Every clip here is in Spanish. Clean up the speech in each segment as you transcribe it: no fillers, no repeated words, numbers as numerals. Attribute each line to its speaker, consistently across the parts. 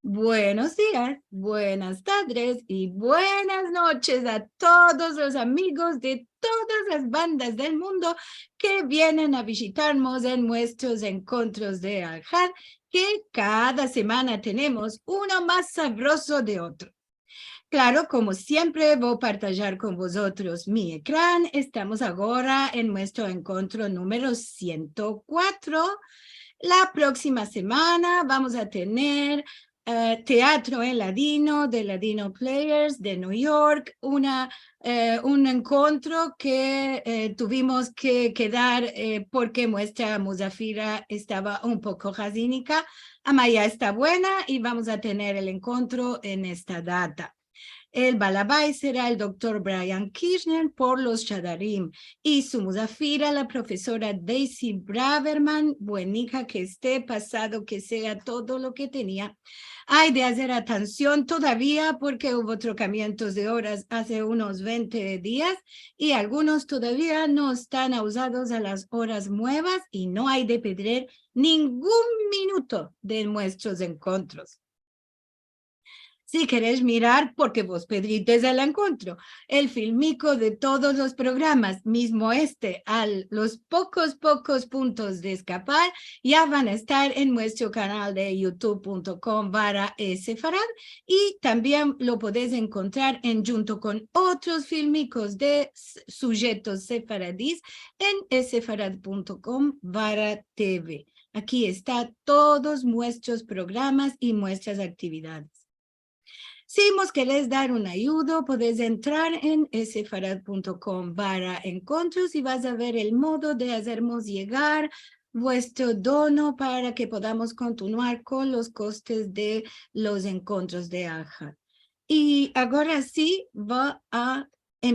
Speaker 1: Buenos días, buenas tardes y buenas noches a todos los amigos de todas las bandas del mundo que vienen a visitarnos en nuestros encuentros de Aljad, que cada semana tenemos uno más sabroso de otro. Claro, como siempre, voy a partillar con vosotros mi ecrán. Estamos ahora en nuestro encuentro número 104. La próxima semana vamos a tener teatro en ladino de Ladino Players de New York, un encuentro que tuvimos que quedar porque nuestra Musafira estaba un poco jasínica. Amaya está buena y vamos a tener el encuentro en esta data. El balabay será el doctor Brian Kirchner por los Shadarim y su musafira, la profesora Daisy Braverman, buenica que esté, pasado que sea todo lo que tenía. Hay de hacer atención todavía porque hubo trocamientos de horas hace unos 20 días y algunos todavía no están usados a las horas nuevas y no hay de perder ningún minuto de nuestros encuentros. Si querés mirar, porque vos pedrites el encuentro, el filmico de todos los programas, mismo los pocos puntos de escapar, ya van a estar en nuestro canal de youtube.com/Sefarad y también lo podés encontrar junto con otros filmicos de sujetos sefaradís en sefarad.com/TV. Aquí están todos nuestros programas y nuestras actividades. Si vos querés dar una ayuda, podés entrar en sefarad.com/encuentros y vas a ver el modo de hacernos llegar vuestro dono para que podamos continuar con los costes de los encuentros de Aja. Y ahora sí va a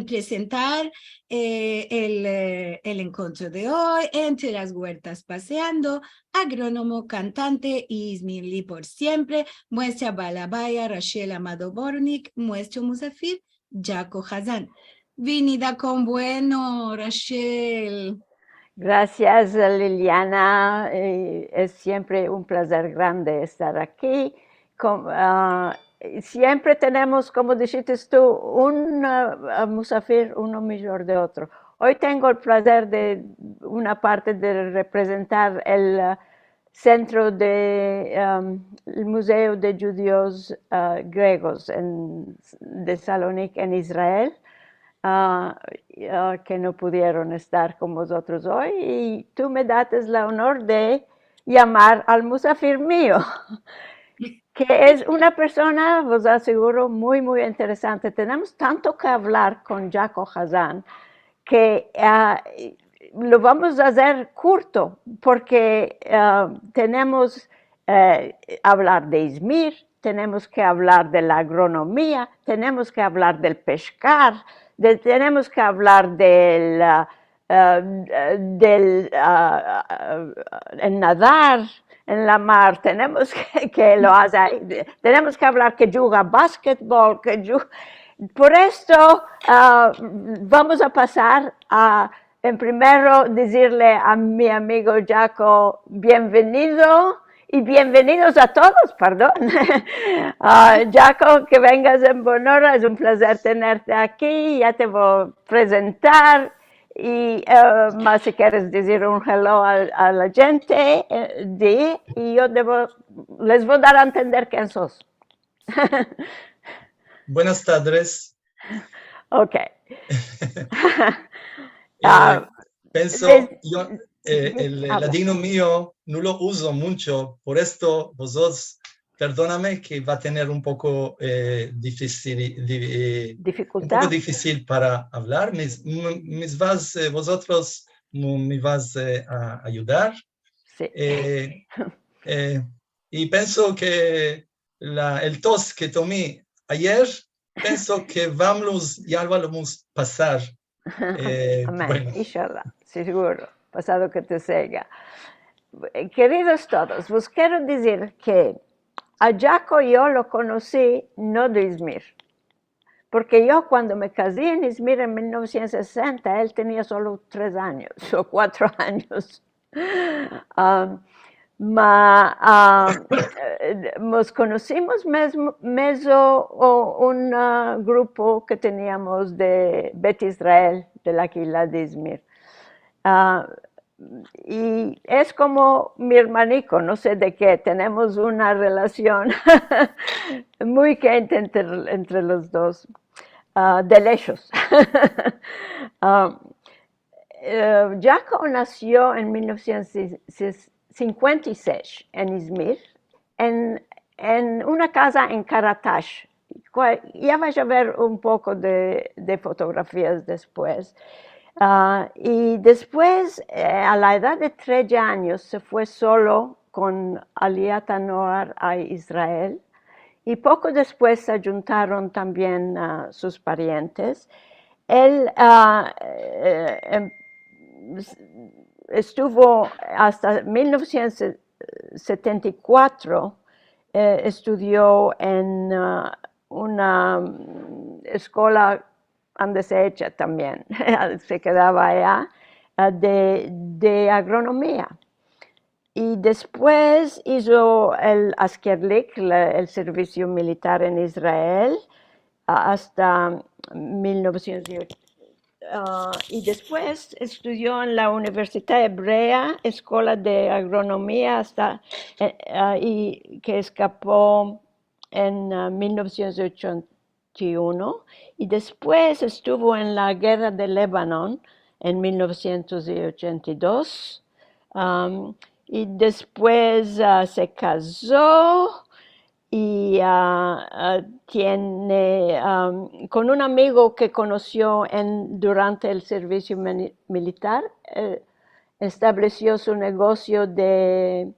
Speaker 1: presentar el encuentro de hoy, Entre las huertas paseando, agrónomo, cantante y Izmirli por siempre, muestra Balabaya, Rachel Amado Bornik, muestra Musafir, Jaco Hazan. Vinida con bueno, Rachel.
Speaker 2: Gracias, Liliana. Es siempre un placer grande estar aquí. Siempre tenemos, como dijiste tú, un musafir, uno mejor de otro. Hoy tengo el placer de una parte de representar el centro del Museo de Judíos Griegos de Salónica en Israel. Que no pudieron estar con vosotros hoy y tú me das el honor de llamar al musafir mío, que es una persona, os aseguro, muy interesante. Tenemos tanto que hablar con Jaco Hazan que lo vamos a hacer corto porque tenemos hablar de Izmir, tenemos que hablar de la agronomía, tenemos que hablar del pescar, tenemos que hablar del el nadar en la mar, tenemos que lo hace, tenemos que hablar que juega básquetbol, por esto vamos a pasar a, en primero, decirle a mi amigo Jaco, bienvenido y bienvenidos a todos, perdón. Jaco, que vengas en Bonora, es un placer tenerte aquí, ya te voy a presentar. Y más si quieres decir un hello a la gente, y yo les voy a dar a entender quién sos.
Speaker 3: Buenas tardes.
Speaker 2: Ok.
Speaker 3: Pienso, yo el ladino mío no lo uso mucho, por esto vosotros, perdóname que va a tener un poco difícil para hablar. Vosotros me vas a ayudar.
Speaker 2: Sí.
Speaker 3: Y pienso que el tos que tomé ayer, pienso que ya vamos a pasar.
Speaker 2: Amén,
Speaker 3: bueno.
Speaker 2: inshallah, seguro, pasado que te siga. Queridos todos, os quiero decir que a Jaco yo lo conocí no de Izmir, porque yo cuando me casé en Izmir en 1960, él tenía solo 3 años o 4 años. Nos conocimos mesmo un grupo que teníamos de Bet Israel, de la Quila de Izmir. Y es como mi hermanico, no sé de qué, tenemos una relación muy quente entre los dos, de lejos. Jaco nació en 1956 en Izmir, en una casa en Karatash. Ya vais a ver un poco de fotografías después. Y después, a la edad de 13 años, se fue solo con Aliyat Noar a Israel. Y poco después se juntaron también sus parientes. Él estuvo hasta 1974, estudió en una escuela donde se echa también, se quedaba allá, de agronomía. Y después hizo el Askerlik, el servicio militar en Israel, hasta 1908. Y después estudió en la Universidad Hebrea, Escuela de Agronomía, y que escapó en 1981. Y después estuvo en la Guerra de Líbano en 1982. Y después se casó y tiene con un amigo que conoció durante el servicio militar, estableció su negocio de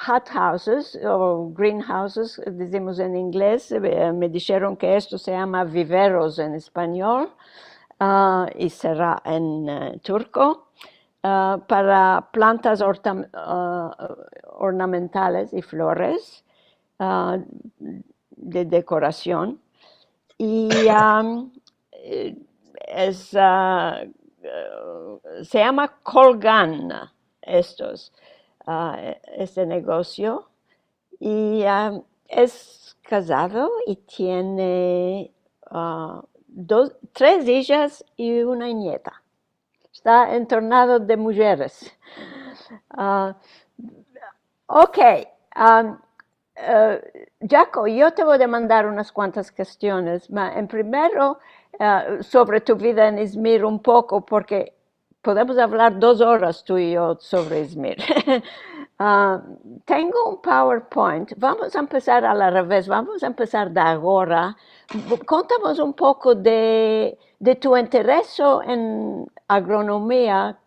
Speaker 2: hothouses o greenhouses, decimos en inglés. Me dijeron que esto se llama viveros en español y será en turco. Para plantas ornamentales y flores de decoración. Y se llama Colgan este negocio. Y es casado y tiene 3 hijas y una nieta. Está entornado de mujeres. Ok. Jaco, yo te voy a mandar unas cuantas cuestiones. En primero, sobre tu vida en Izmir un poco, porque podemos hablar 2 horas tú y yo sobre Izmir. Tengo un PowerPoint. Vamos a empezar al revés. Vamos a empezar de ahora. Contamos un poco de tu interés en agronomía.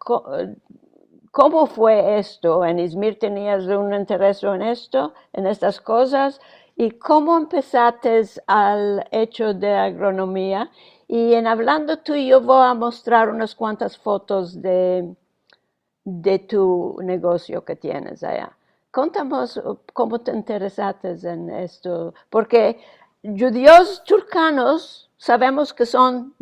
Speaker 2: ¿Cómo fue esto? ¿En Izmir tenías un interés en esto, en estas cosas? ¿Y cómo empezaste al hecho de agronomía? Y en hablando tú y yo voy a mostrar unas cuantas fotos de tu negocio que tienes allá. Contamos cómo te interesaste en esto, porque judíos turcanos sabemos que son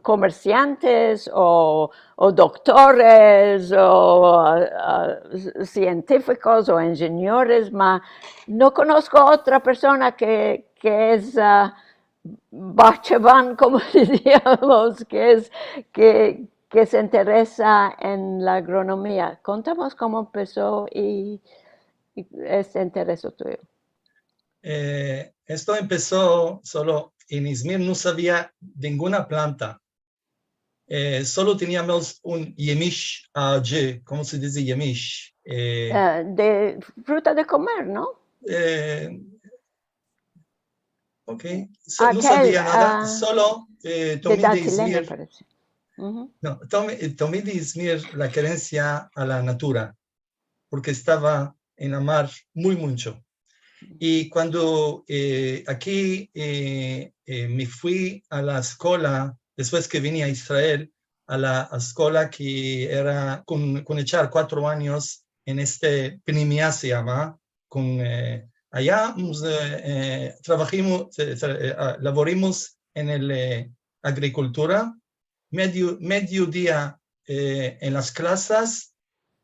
Speaker 2: comerciantes o doctores o científicos o ingenieros, pero no conozco otra persona que es Bachevan, como diríamos, que se interesa en la agronomía. Contamos cómo empezó y ese interés tuyo.
Speaker 3: Esto empezó solo en Izmir, no sabía ninguna planta. Solo teníamos un yemish AG, ¿cómo se dice yemish?
Speaker 2: De fruta de comer, ¿no?
Speaker 3: Ok, no sabía nada, solo tomé de Izmir.
Speaker 2: Parece.
Speaker 3: No, tomé de Izmir la querencia a la natura, porque estaba en la mar muy mucho. Y cuando aquí me fui a la escuela, después que vine a Israel, a la escuela que era con echar 4 años en este Pnimia se llama, allá trabajamos, laboramos en la agricultura, medio día en las clases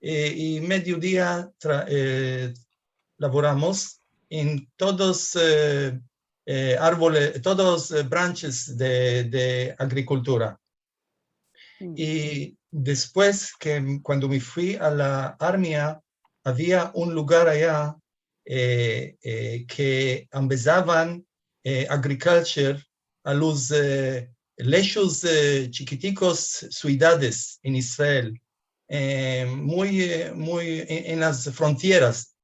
Speaker 3: y mediodía laboramos en todos árboles, todos branches de agricultura. Y después cuando me fui a la armia, había un lugar allá que empezaban agriculture a los lechos chiquiticos ciudades en Israel, muy en las fronteras,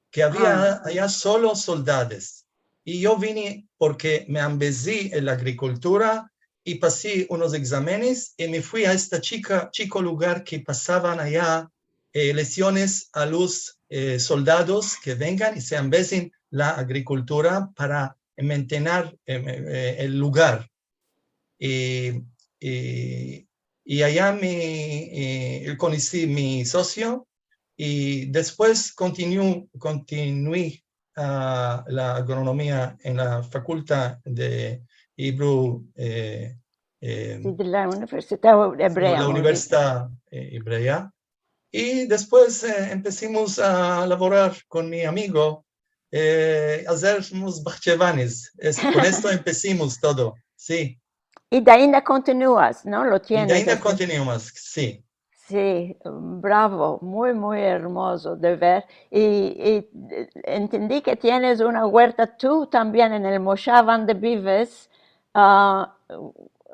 Speaker 3: que había allá solo soldados. Y yo vine porque me empecé en la agricultura y pasé unos exámenes y me fui a este chico lugar que pasaban allá lecciones a los soldados que vengan y se empecen la agricultura para mantener el lugar. Y allá conocí a mi socio y después continué la agronomía en la facultad de Hebrew.
Speaker 2: De la Universidad Hebrea.
Speaker 3: La Universidad Hebrea. Y después empezamos a laborar con mi amigo, hacer unos bachavanes. Con esto empezamos todo, sí.
Speaker 2: Y de ahí continúas, ¿no? Lo
Speaker 3: Y de
Speaker 2: tienes.
Speaker 3: ahí continuamos, sí.
Speaker 2: Sí, bravo, muy, muy hermoso de ver. Y entendí que tienes una huerta tú también en el Moshav donde vives,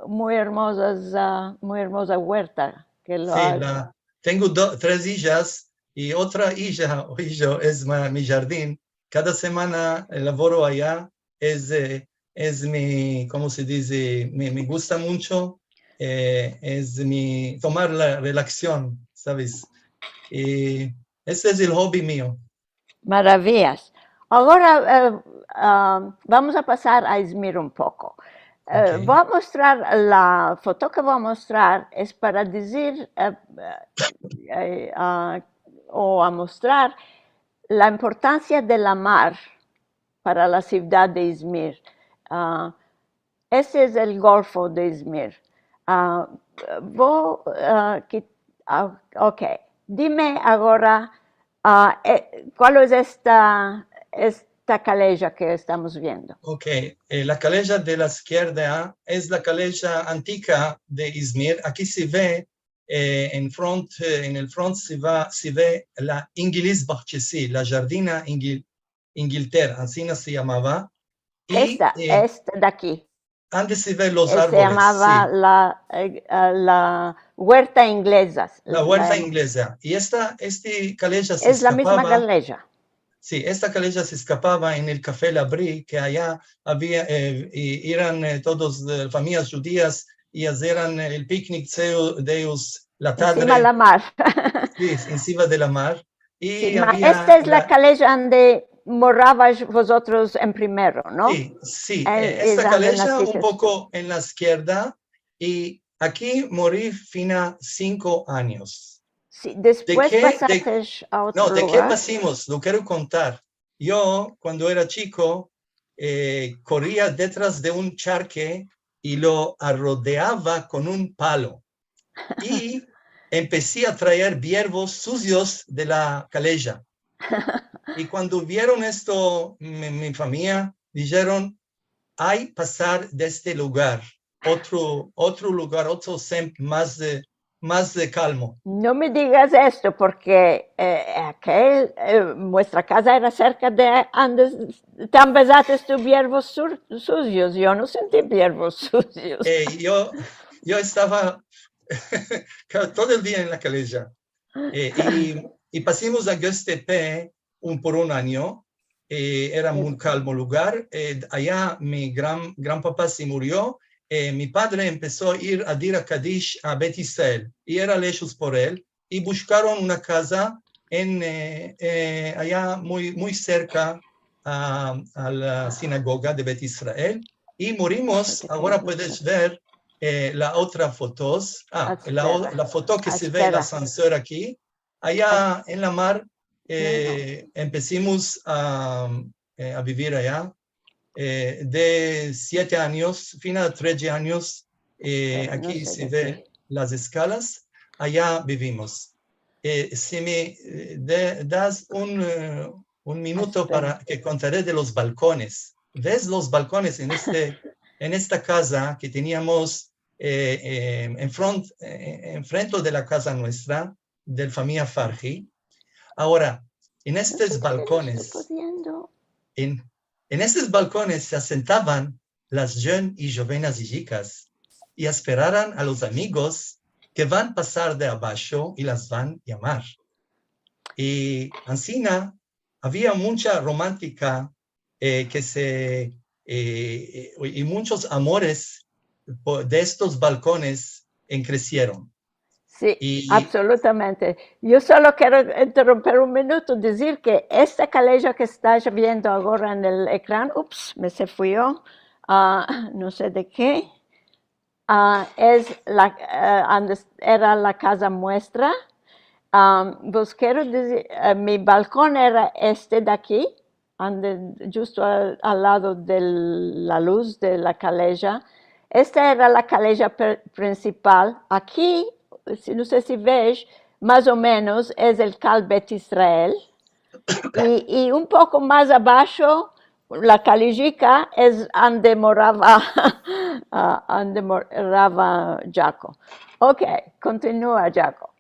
Speaker 2: muy hermosa huerta. Que lo
Speaker 3: Sí, tengo 3 hijas y otra hija o hijo es mi jardín. Cada semana laboro allá. Es mi, ¿cómo se dice? Me gusta mucho. Es mi tomar la relación, ¿sabes? Y ese es el hobby mío.
Speaker 2: Maravillas. Ahora vamos a pasar a Izmir un poco.
Speaker 3: Okay.
Speaker 2: Voy a mostrar la foto que voy a mostrar es para decir o a mostrar la importancia de la mar para la ciudad de Izmir. Ese es el Golfo de Izmir. Ok, dime ahora cuál es esta calella que estamos viendo.
Speaker 3: Ok, la calella de la izquierda es la calella antigua de Izmir. Aquí se ve en el front se ve la Inglis Bahçesi, la Jardina Inglaterra, así se llamaba. Y
Speaker 2: Esta de aquí.
Speaker 3: antes se ve los
Speaker 2: Se
Speaker 3: árboles.
Speaker 2: llamaba
Speaker 3: sí.
Speaker 2: la huerta inglesa.
Speaker 3: La huerta inglesa. Y esta calella se
Speaker 2: es la misma calella.
Speaker 3: Sí, esta calella se escapaba en el Café Labri, que allá había, eran todas familias judías y hacían el picnic de ellos la tarde.
Speaker 2: Encima de la mar.
Speaker 3: Sí, encima de la mar. Y
Speaker 2: sí, esta es la calella donde morabais vosotros en primero, ¿no?
Speaker 3: Sí, sí. Esta calella un poco en la izquierda y aquí morí fina 5 años.
Speaker 2: Sí, después pasaste a otro lugar.
Speaker 3: ¿De qué pasamos? Lo quiero contar. Yo, cuando era chico, corría detrás de un charque y lo rodeaba con un palo. Y empecé a traer viervos sucios de la calella. Y cuando vieron esto, mi familia dijeron, hay que pasar de este lugar, otro lugar, otro más de calmo.
Speaker 2: No me digas esto porque nuestra casa era cerca de donde te empezaste tus viervos sucios. Yo no sentí viervos sucios.
Speaker 3: Yo estaba todo el día en la calella y pasamos a Göztepe por un año. Era un calmo lugar. Allá mi gran papá se murió. Mi padre empezó a ir a Dir Kadish a Bet Israel y era lejos por él y buscaron una casa allá muy cerca a la sinagoga de Bet Israel y morimos. Ahora puedes ver la otra fotos. La foto que se ve el ascensor aquí. Allá en la mar empezamos a vivir allá. De 7 años, final de 13 años, aquí se ve las escalas, allá vivimos. si me das un minuto para que contaré de los balcones. ¿Ves los balcones en esta casa que teníamos enfrente de la casa nuestra, de la familia Farji? Ahora, en estos balcones, en estos balcones se sentaban las jeunes y jóvenes y chicas y esperaran a los amigos que van a pasar de abajo y las van a llamar. Y Ancina había mucha romántica y muchos amores de estos balcones crecieron.
Speaker 2: Sí, absolutamente. Yo solo quiero interrumpir un minuto, decir que esta calella que estás viendo ahora en el ecrán, me se fue, no sé de qué, era la casa muestra. Vos quiero decir, mi balcón era este de aquí, justo al lado de la luz de la calella. Esta era la calella principal. Aquí, no sé si ves, más o menos es el Cal Bet Israel. Y un poco más abajo, la callejica es donde moraba Jaco. Ok, continúa, Jaco.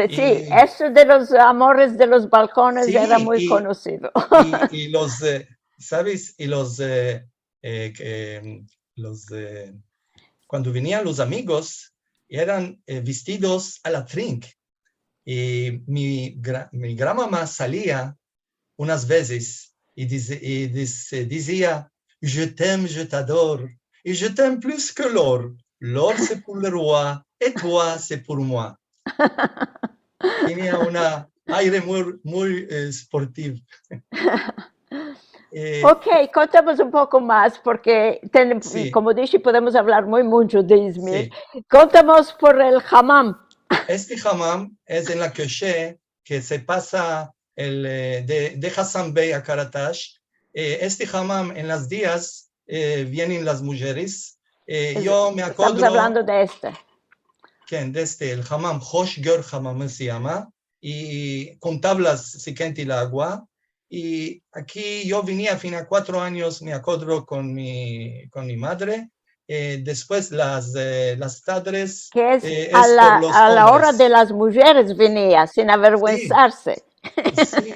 Speaker 2: Sí, eso de los amores de los balcones era muy conocido.
Speaker 3: Y los, ¿sabes? Y cuando venían los amigos, eran vestidos a la trinque. Y mi gran mamá salía unas veces y decía, je t'adore, et je t'aime plus que l'or. L'or c'est pour le roi, et toi c'est pour moi. Tenía un aire muy sportivo.
Speaker 2: Ok, contamos un poco más porque, como dije, podemos hablar mucho de Izmir. Sí. Contamos por el hammam.
Speaker 3: Este hammam es en la Keshe, que se pasa de Hassan Bey a Karatash. Este hammam en los días vienen las mujeres. Yo me acuerdo.
Speaker 2: Estamos hablando de este.
Speaker 3: El hammam Hosh Ger Hammam se llama, y con tablas se calienta el agua. Y aquí yo venía a 4 años, me acuerdo, con mi madre. Después las tardes.
Speaker 2: Que es a la hora de las mujeres venía, sin avergüenzarse.
Speaker 3: Sí.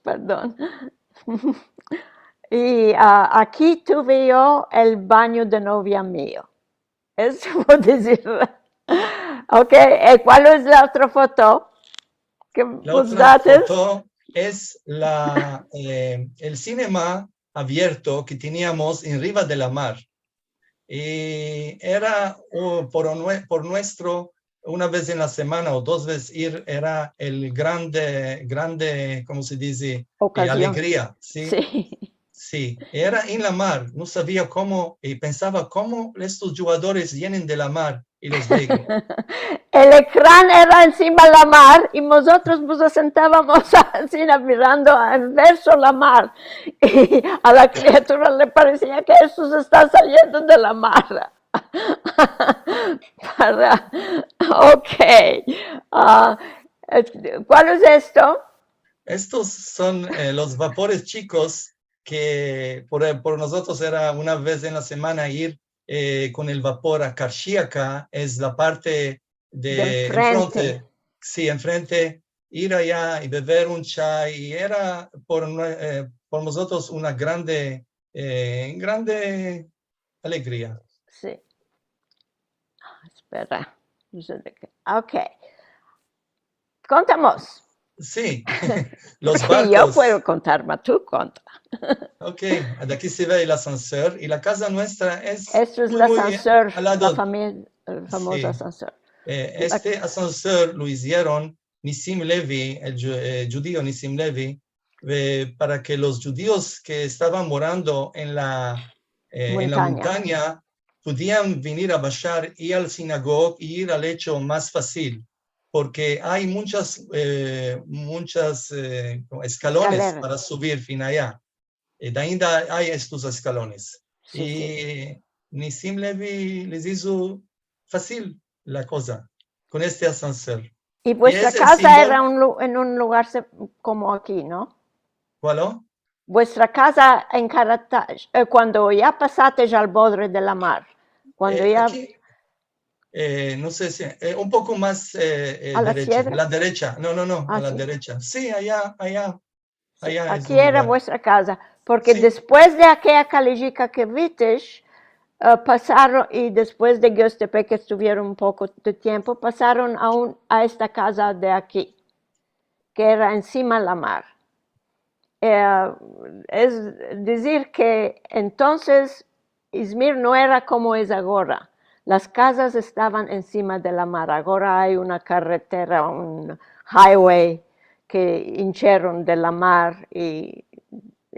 Speaker 2: Perdón. Y aquí tuve yo el baño de novia mío. Eso puedo decir. Ok, ¿cuál es la otra foto?
Speaker 3: La otra foto es el cinema abierto que teníamos en Riva de la Mar. Y era por nuestro, una vez en la semana o 2 veces ir, era el grande, ¿cómo se dice? Alegría. ¿sí? Sí, era en la mar, no sabía cómo, y pensaba cómo estos jugadores vienen de la mar y los veo.
Speaker 2: El ecrán era encima de la mar y nosotros nos sentábamos así mirando al verso la mar. Y a la criatura le parecía que estos están saliendo de la mar. Ok. ¿Cuál es esto?
Speaker 3: Estos son los vapores chicos que por nosotros era una vez en la semana ir con el vapor a Karchiaka, es la parte de enfrente. Sí, enfrente, ir allá y beber un chai, y era por nosotros una grande alegría.
Speaker 2: Sí. Espera. Ok. Contamos.
Speaker 3: Sí, los barcos.
Speaker 2: Yo puedo contar, pero tú cuenta.
Speaker 3: Ok, de aquí se ve el ascensor y la casa nuestra es...
Speaker 2: Esto es el ascensor, la familia, el famoso ascensor.
Speaker 3: Este ascensor lo hicieron Nissim Levi, el judío Nissim Levi, para que los judíos que estaban morando en la montaña pudieran venir a Bashar, ir al sinagoga y ir al hecho más fácil. Porque hay muchas escalones para subir fin allá. De ahí hay estos escalones.
Speaker 2: Sí,
Speaker 3: y Nissim Levi les hizo fácil la cosa con este ascensor.
Speaker 2: Y vuestra
Speaker 3: es el
Speaker 2: casa
Speaker 3: símbolo.
Speaker 2: era en un lugar como aquí, ¿no?
Speaker 3: ¿Cuál?
Speaker 2: Vuestra casa en Carataje, cuando ya pasaste al borde de la mar, cuando ya
Speaker 3: Aquí, no sé si, un poco más
Speaker 2: a la
Speaker 3: derecha,
Speaker 2: sierra,
Speaker 3: la derecha, no, a la
Speaker 2: así.
Speaker 3: derecha. Sí, allá es
Speaker 2: Aquí
Speaker 3: un
Speaker 2: era
Speaker 3: lugar.
Speaker 2: vuestra casa, porque
Speaker 3: Sí,
Speaker 2: después de aquella calejica que visteis, pasaron, y después de Göztepe, que estuvieron un poco de tiempo, pasaron a esta casa de aquí, que era encima de la mar. Es decir que entonces Izmir no era como es ahora. Las casas estaban encima de la mar. Ahora hay una carretera, un highway que hincharon de la mar y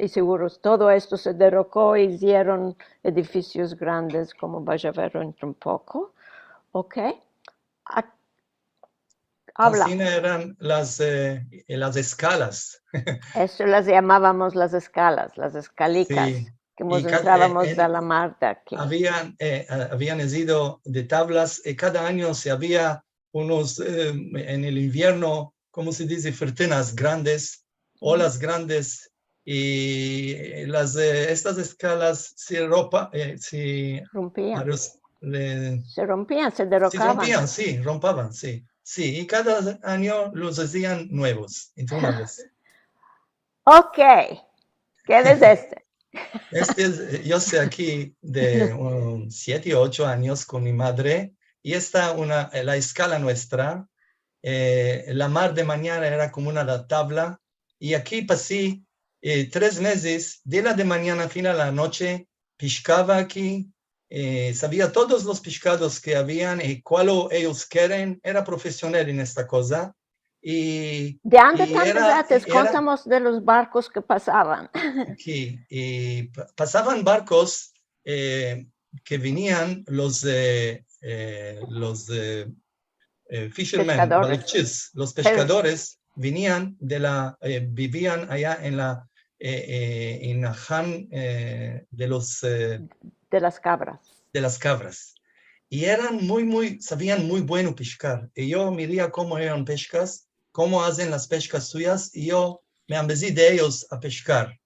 Speaker 2: seguros todo esto se derrocó y hicieron edificios grandes, como vais a ver dentro un poco. ¿Ok?
Speaker 3: así
Speaker 2: Habla.
Speaker 3: eran las escalas.
Speaker 2: Eso las llamábamos las escalas, las escalicas,
Speaker 3: Sí,
Speaker 2: que nos
Speaker 3: y
Speaker 2: entrábamos de la mar de aquí.
Speaker 3: habían ido de tablas, cada año se había unos, en el invierno, ¿cómo se dice? Fertenas grandes, olas grandes, y estas escalas
Speaker 2: Rompían,
Speaker 3: le-
Speaker 2: se rompían, se
Speaker 3: se
Speaker 2: derrocaban.
Speaker 3: rompían, sí, rompaban, sí. Sí, y cada año los hacían nuevos, una vez.
Speaker 2: Ok, ¿qué es este?
Speaker 3: Yo estoy aquí de 7 u 8 años con mi madre y la escala nuestra, la mar de mañana era como una tabla y aquí pasé 3 meses, de la de mañana a fin a la noche, pescaba aquí, sabía todos los pescados que habían y cuál ellos quieren, era profesional en esta cosa y,
Speaker 2: De antes
Speaker 3: y
Speaker 2: tantas
Speaker 3: era,
Speaker 2: veces
Speaker 3: y era
Speaker 2: contamos de los barcos que pasaban.
Speaker 3: aquí y pasaban barcos que venían los fishermen,
Speaker 2: Pescadores.
Speaker 3: balchis, los
Speaker 2: Sí,
Speaker 3: pescadores venían vivían allá en Aján
Speaker 2: de las cabras.
Speaker 3: de las cabras. Y eran sabían muy bueno pescar. Y yo miraba cómo eran pescas, cómo hacen las pescas suyas, y yo me ambecé de ellos a pescar.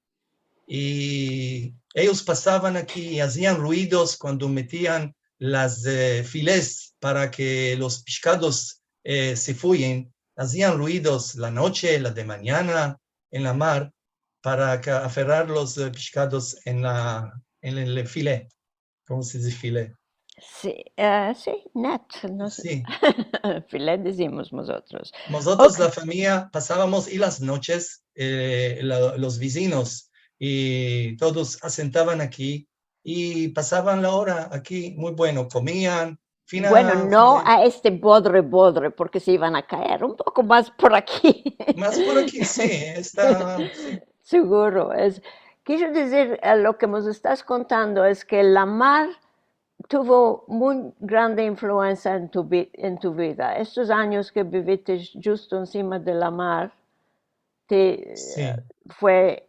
Speaker 3: Y ellos pasaban aquí y hacían ruidos cuando metían las filés para que los pescados se fuyen. Hacían ruidos la noche, la de mañana en la mar para aferrar los pescados en el filé. ¿Cómo se dice filé?
Speaker 2: Sí, sí, net. No sé.
Speaker 3: Sí.
Speaker 2: Filet decimos nosotros.
Speaker 3: Nosotros,
Speaker 2: Ok,
Speaker 3: la familia, pasábamos y las noches, los vecinos y todos asentaban aquí y pasaban la hora aquí muy bueno, comían,
Speaker 2: bueno, no a este bodre, porque se iban a caer, un poco más por aquí.
Speaker 3: más por aquí, sí, sí,
Speaker 2: Seguro. Quiero decir, lo que nos estás contando es que la mar tuvo muy grande influencia en tu vida. Estos años que viviste justo encima de la mar,
Speaker 3: sí.
Speaker 2: fue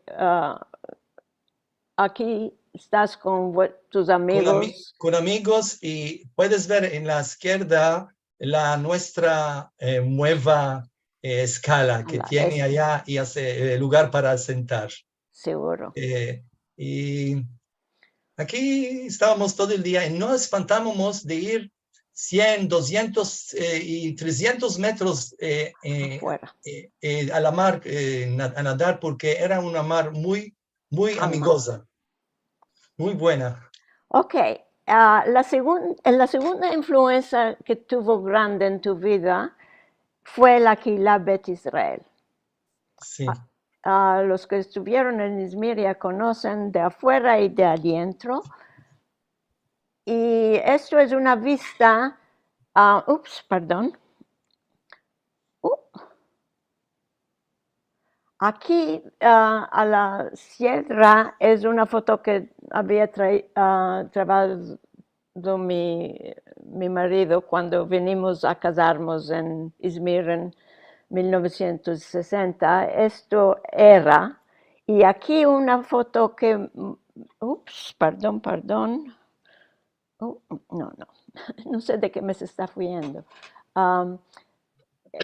Speaker 2: aquí estás con tus amigos.
Speaker 3: Con amigos y puedes ver en la izquierda nuestra nueva escala que tiene
Speaker 2: Este,
Speaker 3: allá y hace lugar para sentar.
Speaker 2: seguro.
Speaker 3: Eh, y aquí estábamos todo el día y no espantábamos de ir 100, 200 y 300 metros
Speaker 2: Afuera.
Speaker 3: a la mar a nadar porque era una mar muy
Speaker 2: Calma.
Speaker 3: amigosa, muy buena.
Speaker 2: Ok, la segunda influencia que tuvo grande en tu vida fue la Kehilá Bet Israel.
Speaker 3: Sí,
Speaker 2: Los que estuvieron en Izmir ya conocen de afuera y de adentro. Y esto es una vista, perdón. Aquí a la sierra es una foto que había trabajado mi marido cuando vinimos a casarnos en Izmir en 1960. Esto era, y aquí una foto que, perdón. No, no sé de qué me se está fuyendo.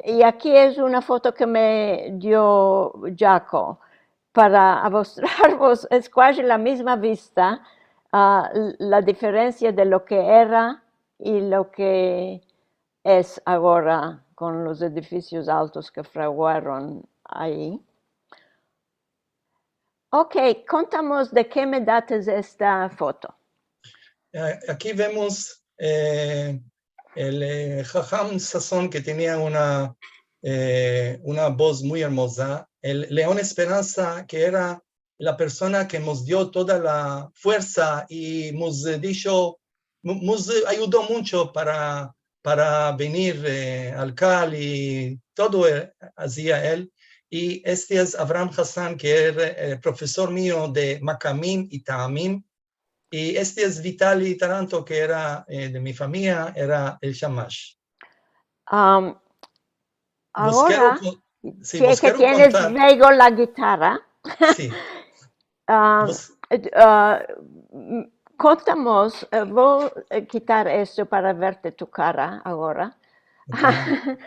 Speaker 2: y aquí es una foto que me dio Jaco para mostraros, es casi la misma vista, la diferencia de lo que era y lo que es ahora con los edificios altos que fraguaron ahí. Ok, contamos de qué edad es esta foto.
Speaker 3: Aquí vemos el Jajam Sasson, que tenía una voz muy hermosa, el León Esperanza, que era la persona que nos dio toda la fuerza y nos ayudó mucho para venir al Cal, y todo hacía él. Y este es Abraham Hassan, que era profesor mío de Makamim y Ta'amim. Y este es Vitali Taranto, que era de mi familia, era el Shamash.
Speaker 2: Ahora
Speaker 3: sí,
Speaker 2: que tienes luego la guitarra,
Speaker 3: sí.
Speaker 2: contamos, voy a quitar esto para verte tu cara ahora. Okay.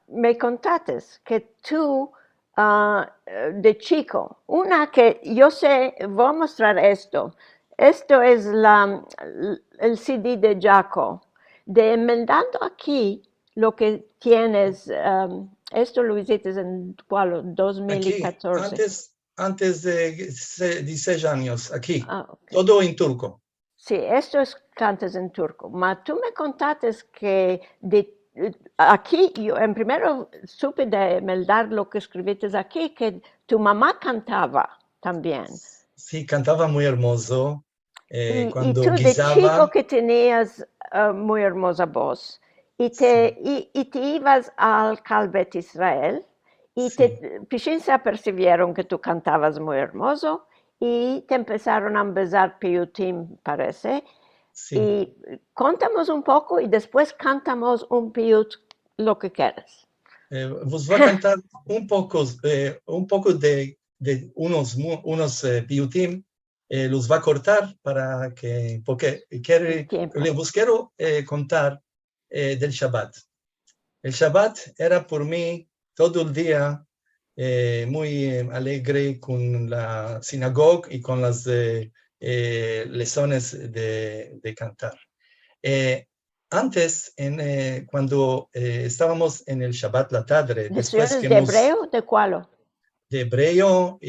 Speaker 2: Me contaste que tú, de chico, una que yo sé, voy a mostrar esto. Esto es el CD de Jaco, de enmendando aquí lo que tienes. Esto lo hiciste en 2014.
Speaker 3: Aquí, antes de 16 años, aquí, okay. Todo en turco.
Speaker 2: Sí, esto es cantas en turco. Pero tú me contaste que aquí, yo en primero supe de meldar lo que escribiste aquí, que tu mamá cantaba también.
Speaker 3: Sí, cantaba muy hermoso. Cuando
Speaker 2: y tú
Speaker 3: guisaba,
Speaker 2: de chico que tenías muy hermosa voz. Y te ibas al Calvet Israel y sí. Se apercibieron que tú cantabas muy hermoso y te empezaron a empezar piyutim, parece. Sí. Y contamos un poco y después cantamos un piyut, lo que quieras.
Speaker 3: Vos voy a cantar un poco de unos piyutim. Los va a cortar porque vos quiero contar del Shabbat. El Shabbat era por mí todo el día muy alegre con la sinagoga y con las lecciones de cantar. Antes, cuando estábamos en el Shabbat la tarde,
Speaker 2: después que ¿de hebreo? ¿De cuál?
Speaker 3: De hebreo,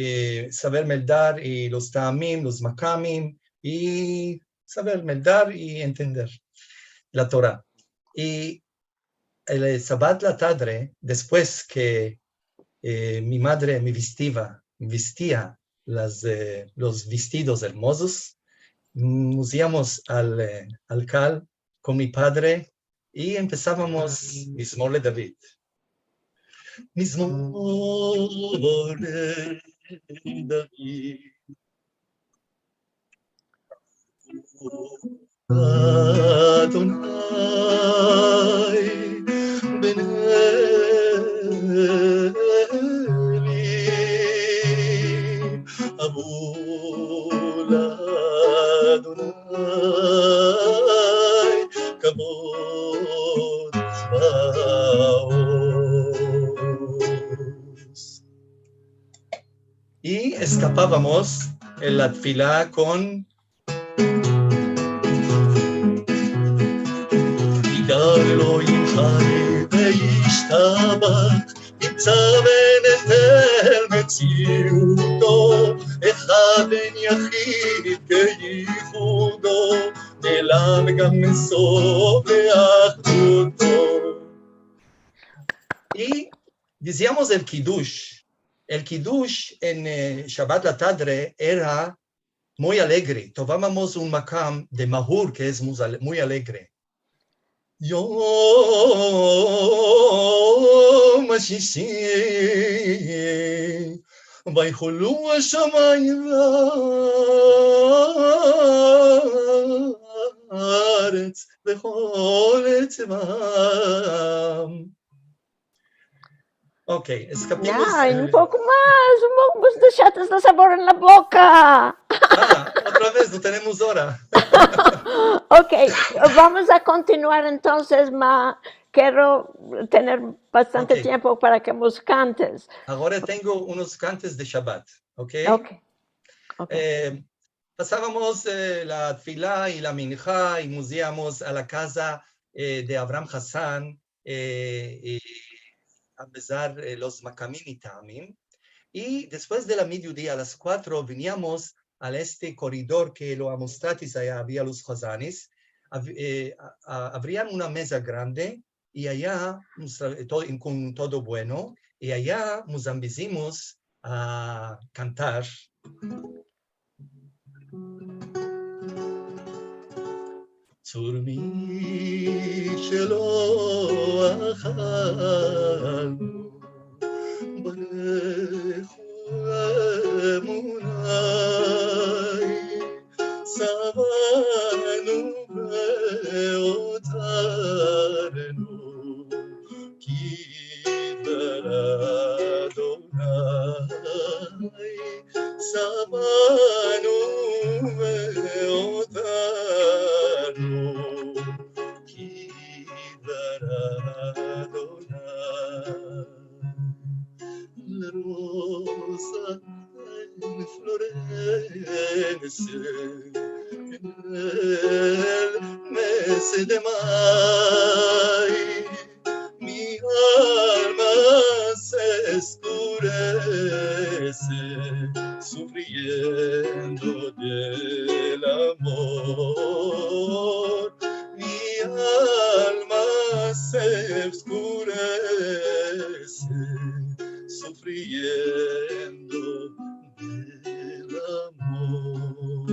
Speaker 3: saber meldar y los ta'amim, los makamim, y saber meldar y entender la Torah. Y el Shabbat la tarde, después que mi madre me vestía los vestidos hermosos, nos íbamos al Cal con mi padre y empezábamos Mizmor le David. Mizmor le David. Adonai Beneli Amul Adonai Kavod Tzvaos. Y escapábamos en la tefilá con Elohim Chai Veishtabach Nitzaven etel metziuto Echad en yachid keyichudo Elav gam mesov leachduto. Y decíamos el Kiddush. El Kiddush en Shabbat la tarde era muy alegre. Tomábamos un makam de Mahur que es muy alegre. יום השישי ויחולו השמיים והארץ וכל צבאם. Ok, escapamos.
Speaker 2: Ya, un poco más, vos dejaste el sabor en la boca.
Speaker 3: Otra vez, no tenemos hora.
Speaker 2: Ok, vamos a continuar entonces, quiero tener bastante
Speaker 3: Ok.
Speaker 2: tiempo para que nos cantes.
Speaker 3: Ahora tengo unos cantes de Shabbat, ¿ok?
Speaker 2: Ok.
Speaker 3: Pasábamos la tfilá y la minjá y nos íbamos a la casa de Abraham Hassan a besar los makamim y tamim. Y después de la mediodía, a las 4, veníamos a este corredor que lo Amostratis, allá había los Hazanis. Abrían una mesa grande y allá, con todo bueno, y allá nos ambicimos a cantar. צורמי שלא אכלנו ברכו אמוני שבענו והותרנו כי דבר אדוני שבענו והותרנו כי דבר אדוני rosa en florece en el mes de mayo mi alma se escurece sufriendo del amor mi alma se oscurece sufriendo del amor.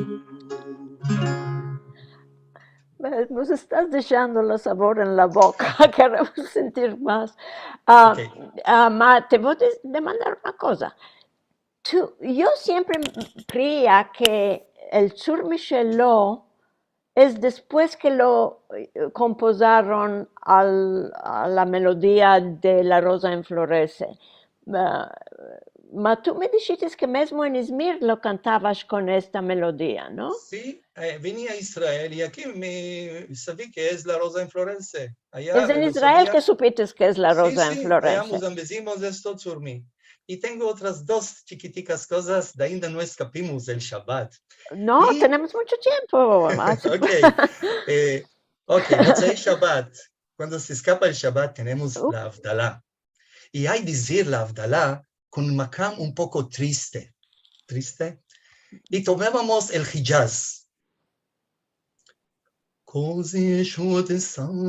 Speaker 2: Nos estás dejando el sabor en la boca, queremos sentir más.
Speaker 3: Okay.
Speaker 2: Ma, te voy a demandar una cosa. Yo siempre creía que el Tzur Misheló es después que lo composaron a la melodía de La Rosa Enflorece. Ma tú me dijiste que mismo en Izmir lo cantabas con esta melodía, ¿no?
Speaker 3: Sí, vine a Israel y aquí me sabí que es La Rosa Enflorece. Allá
Speaker 2: Es en Israel que supiste que es La Rosa
Speaker 3: sí, allá
Speaker 2: Enflorece.
Speaker 3: ambicimos esto Tzurmi. Y tengo otras dos chiquiticas cosas, de ainda no escapimos del Shabbat.
Speaker 2: No, tenemos mucho tiempo.
Speaker 3: Ok, Motzei Shabbat. Cuando se escapa el Shabbat tenemos la Havdalah. Y hay decir la Havdalah con un makam un poco triste. Y tomábamos el Hijaz. Kozi Shotesam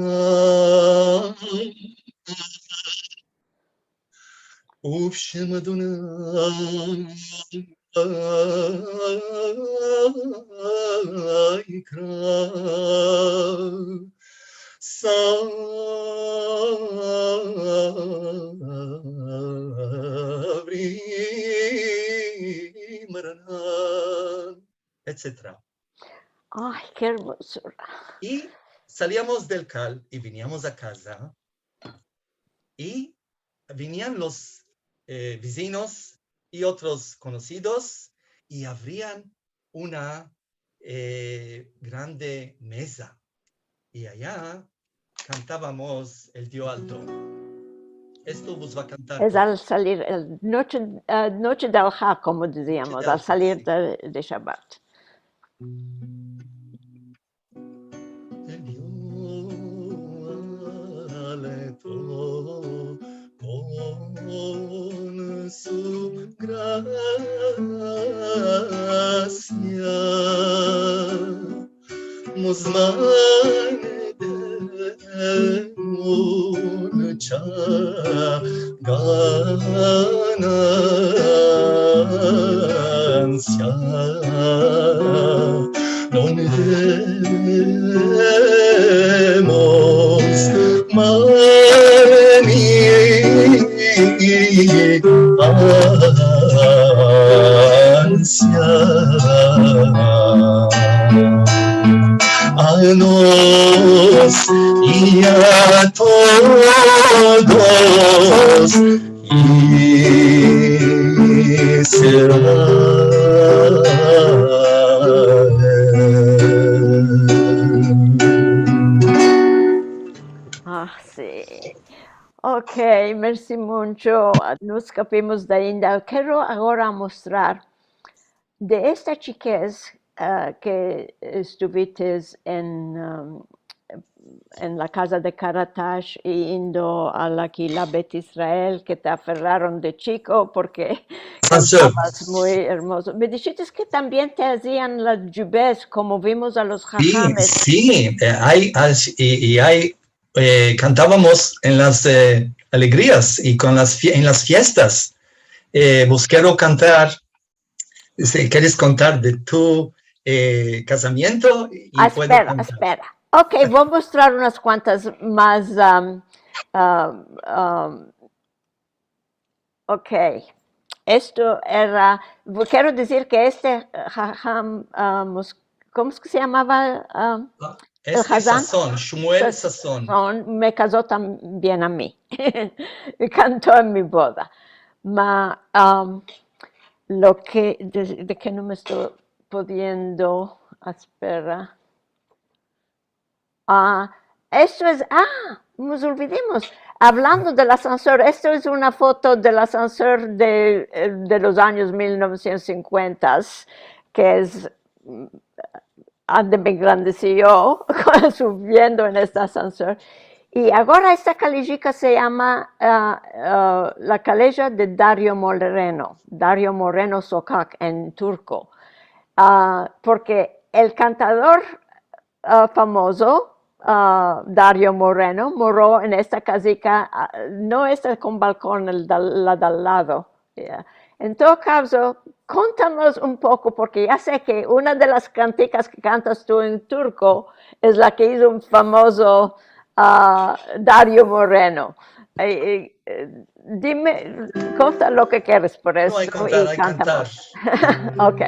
Speaker 3: Ufshem Adonai Ikra Sabri Maranan, etc.
Speaker 2: Ay, qué hermosura.
Speaker 3: Y salíamos del Cal y veníamos a casa y venían los vecinos y otros conocidos y abrían una grande mesa y allá cantábamos el Dio Alto. Esto vos va a cantar.
Speaker 2: Es al salir, noche de Alja, como decíamos, al salir de Shabbat.
Speaker 3: El Dio Alto con su gracia muzman de mucha ganancia no demos a nos y a todos y
Speaker 2: Ah, sí. Ok, merci mucho. Nos capimos de ainda. Quiero ahora mostrar de esta chiquez que estuviste en la casa de Karatash y yendo a la Quila Bet Israel, que te aferraron de chico porque
Speaker 3: Sanseur.
Speaker 2: cantabas muy hermoso. Me dijiste que también te hacían las jubes, como vimos a los
Speaker 3: Sí,
Speaker 2: jajames.
Speaker 3: sí, cantábamos en las alegrías y en las fiestas. Vos quiero cantar, ¿quieres contar de tu casamiento? Y puedo
Speaker 2: Espera,
Speaker 3: contar.
Speaker 2: espera. Ok, voy a mostrar unas cuantas más. Ok, esto era, quiero decir que este jajam, ¿cómo es que se llamaba? El
Speaker 3: Este
Speaker 2: Hazán.
Speaker 3: Sazón, Shmuel Sazón.
Speaker 2: Me casó también a mí. Y cantó en mi boda. Lo que, de que no me estoy pudiendo, espera. Esto es, nos olvidemos, hablando del ascensor, esto es una foto del ascensor de los años 1950, que es de mi grandecillo, subiendo en este ascensor. Y ahora esta callejica se llama la calle de Dario Moreno Sokak en turco, porque el cantador famoso, Dario Moreno, moró en esta casica, no esta con balcón, la de al lado. En todo caso, contanos un poco, porque ya sé que una de las canticas que cantas tú en turco es la que hizo un famoso Dario Moreno. Dime, conta lo que quieres por eso.
Speaker 3: No hay cantar, hay cantar.
Speaker 2: Ok.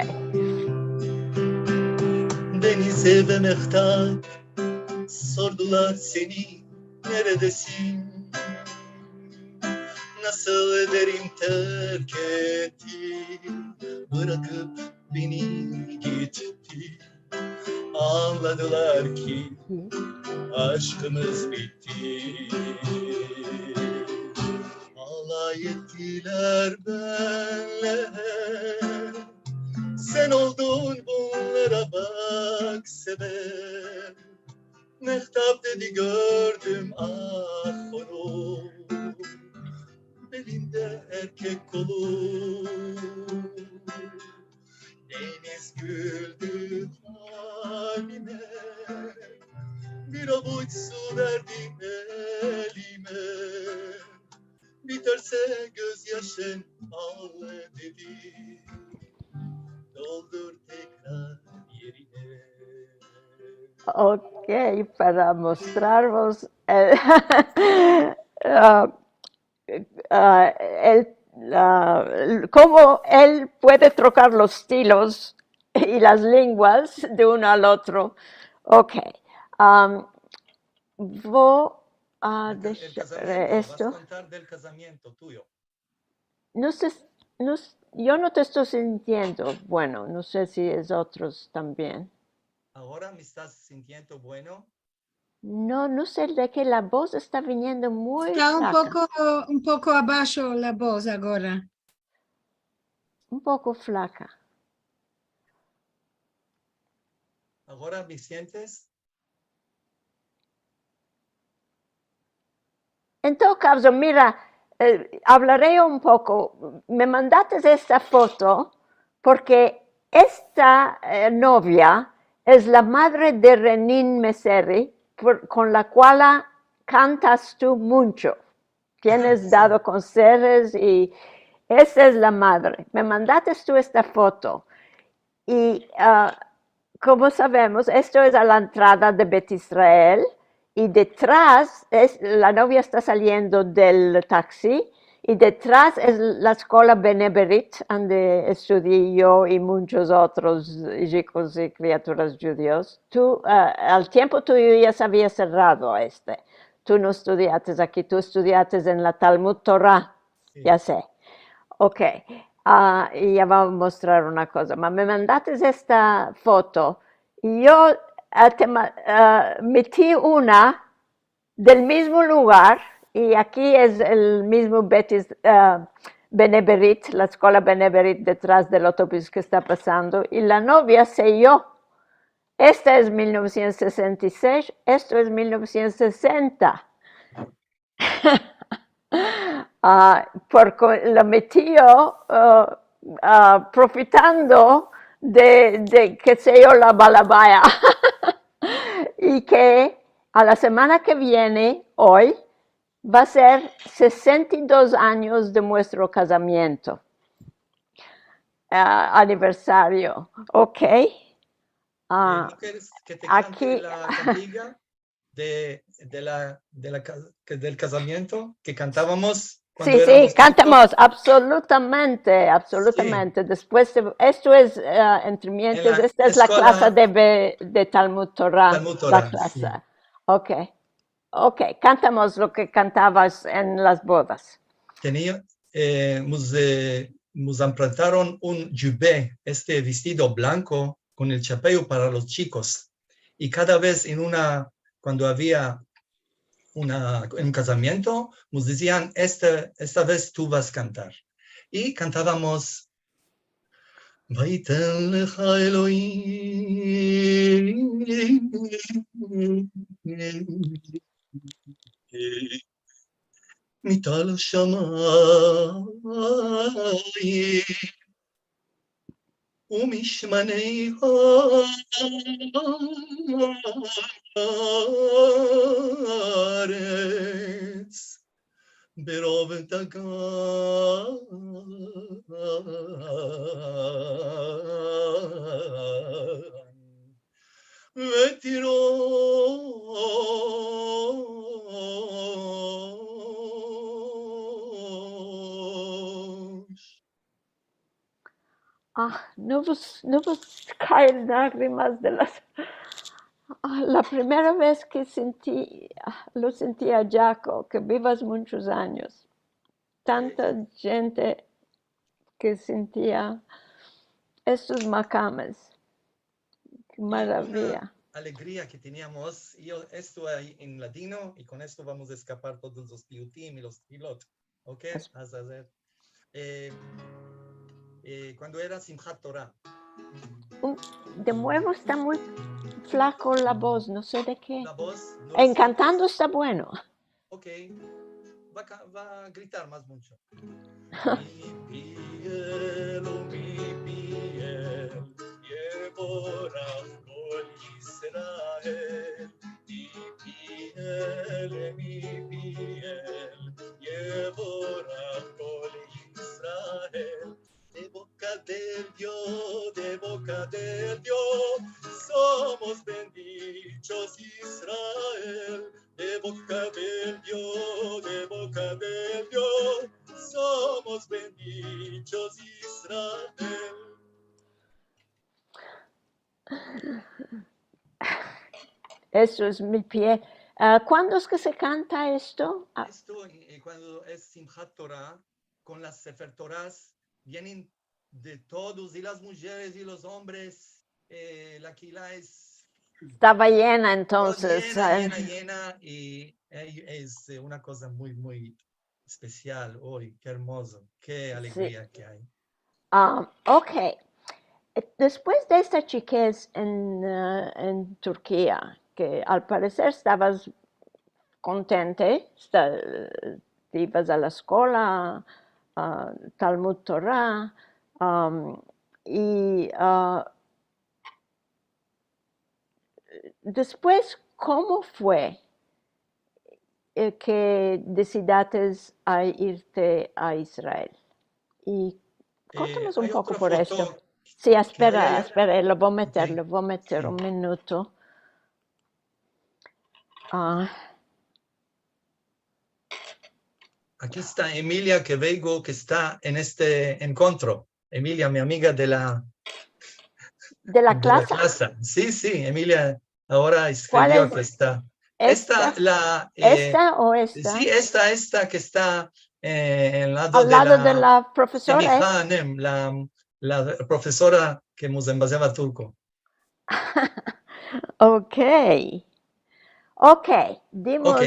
Speaker 3: Denize ve mehtap sordular seni neredesin? Nasıl ederim terk etti, bırakıp beni gitti. Anladılar ki aşkımız bitti. Alay ettiler benle, sen oldun bunlara bak sebep. Mehtap dedi gördüm ah onu, belinde erkek kolu. Deniz güldü halime, bir avuç su verdi elime. Biterse gözyaşın al dedi, doldur tekrar yerine.
Speaker 2: Ok, para mostraros cómo él puede trocar los estilos y las lenguas de uno al otro. Ok, voy a
Speaker 3: El
Speaker 2: dejar
Speaker 3: casamiento,
Speaker 2: esto.
Speaker 3: vas a contar del casamiento tuyo.
Speaker 2: No sé, yo no te estoy sintiendo. Bueno, no sé si es otros también.
Speaker 3: Ahora me estás sintiendo bueno.
Speaker 2: No, no sé de que la voz está viniendo muy
Speaker 1: Está
Speaker 2: flaca.
Speaker 1: un poco abajo la voz ahora.
Speaker 2: Un poco flaca.
Speaker 3: Ahora me sientes.
Speaker 2: En todo caso, mira, hablaré un poco. Me mandaste esta foto porque esta novia es la madre de Renin Meseri, con la cual cantas tú mucho. Tienes
Speaker 3: Sí.
Speaker 2: dado consejos y esa es la madre. Me mandaste tú esta foto y como sabemos, esto es a la entrada de Bet Israel y detrás la novia está saliendo del taxi y detrás es la escuela Beneberit, donde estudié yo y muchos otros chicos y criaturas judíos. Tú, al tiempo tú ya se había cerrado este. Tú no estudiaste aquí, tú estudiaste en la Talmud Torah,
Speaker 3: Sí.
Speaker 2: ya sé. Ok, y ya vamos a mostrar una cosa. Me mandaste esta foto y yo metí una del mismo lugar Y aquí es el mismo Beneberit, la escuela Beneberit detrás del autobús que está pasando, y la novia sé yo. Esta es 1966, esto es 1960. Porque lo metió profitando de que sé yo, la balabaya. Y que a la semana que viene, hoy, va a ser 62 años de nuestro casamiento. Aniversario, ¿ok?
Speaker 3: ¿No quieres que te cante
Speaker 2: Aquí,
Speaker 3: la cantiga del casamiento que cantábamos cuando
Speaker 2: sí,
Speaker 3: éramos
Speaker 2: cantamos,
Speaker 3: chicos?
Speaker 2: absolutamente,
Speaker 3: Sí,
Speaker 2: absolutamente. Después, esto es entre
Speaker 3: en
Speaker 2: mientes,
Speaker 3: la
Speaker 2: esta es la clase
Speaker 3: escuela
Speaker 2: de Talmud Torah,
Speaker 3: Talmud
Speaker 2: la
Speaker 3: Torah,
Speaker 2: clase.
Speaker 3: sí.
Speaker 2: Ok, ok, cantamos lo que cantabas en las bodas.
Speaker 3: Nos implantaron un jubé, este vestido blanco con el chapeo para los chicos. Y cada vez cuando había un casamiento, nos decían, esta vez tú vas a cantar. Y cantábamos, "Vaiten lecha Elohim, mital shamayim, ומשמני הארץ ברוב דגן ותירוש".
Speaker 2: No vos caen lágrimas de las... La primera vez que lo sentí a Jaco, que vivas muchos años. Tanta gente que sentía estos macames. Qué
Speaker 3: Y una
Speaker 2: maravilla.
Speaker 3: alegría que teníamos, esto en latino, y con esto vamos a escapar todos los piutim y los pilot, ¿ok? Cuando era Simchat Torah.
Speaker 2: De nuevo está muy flaco la voz, no sé de qué.
Speaker 3: La voz, ¿no lo
Speaker 2: Encantando
Speaker 3: sientes?
Speaker 2: está bueno.
Speaker 3: Ok, va a gritar más mucho. Mi piel, Yevorach kol Yisrael. Mi piel, Yevorach kol Yisrael. De boca del Dios, somos bendichos Israel. De boca del Dios, somos bendichos Israel.
Speaker 2: Eso es mi pie. ¿Cuándo es que se canta esto?
Speaker 3: Esto, cuando es Simchat Torah, con las Sefer Torahs, vienen de todos, y las mujeres y los hombres. La Kila
Speaker 2: Estaba llena entonces.
Speaker 3: llena, y es una cosa muy, muy especial hoy. Qué hermoso, qué
Speaker 2: Sí.
Speaker 3: alegría que hay.
Speaker 2: Ok. Después de esta chiquez en Turquía, que al parecer estabas contente, ibas a la escuela, Talmud Torah, y después, ¿cómo fue que decidiste a irte a Israel? Y cuéntanos un
Speaker 3: Hay
Speaker 2: poco
Speaker 3: otra
Speaker 2: por esto.
Speaker 3: foto
Speaker 2: Sí,
Speaker 3: que
Speaker 2: espera, lo voy a meter,
Speaker 3: okay.
Speaker 2: lo voy a meter
Speaker 3: Sí.
Speaker 2: un minuto.
Speaker 3: Aquí está Emilia Queveigo, que está en este encuentro. Emilia, mi amiga
Speaker 2: ¿De la
Speaker 3: de la
Speaker 2: clase?
Speaker 3: clase. Sí, sí, Emilia ahora
Speaker 2: ¿Cuál
Speaker 3: escribió
Speaker 2: es?
Speaker 3: que está.
Speaker 2: ¿Esta?
Speaker 3: Esta,
Speaker 2: ¿Esta o esta?
Speaker 3: sí, esta que está en el lado
Speaker 2: Al
Speaker 3: de
Speaker 2: lado de
Speaker 3: la
Speaker 2: la profesora.
Speaker 3: Semiha Hanem, la profesora que nos envasaba turco.
Speaker 2: Ok. Ok,
Speaker 3: Ok,
Speaker 2: dimos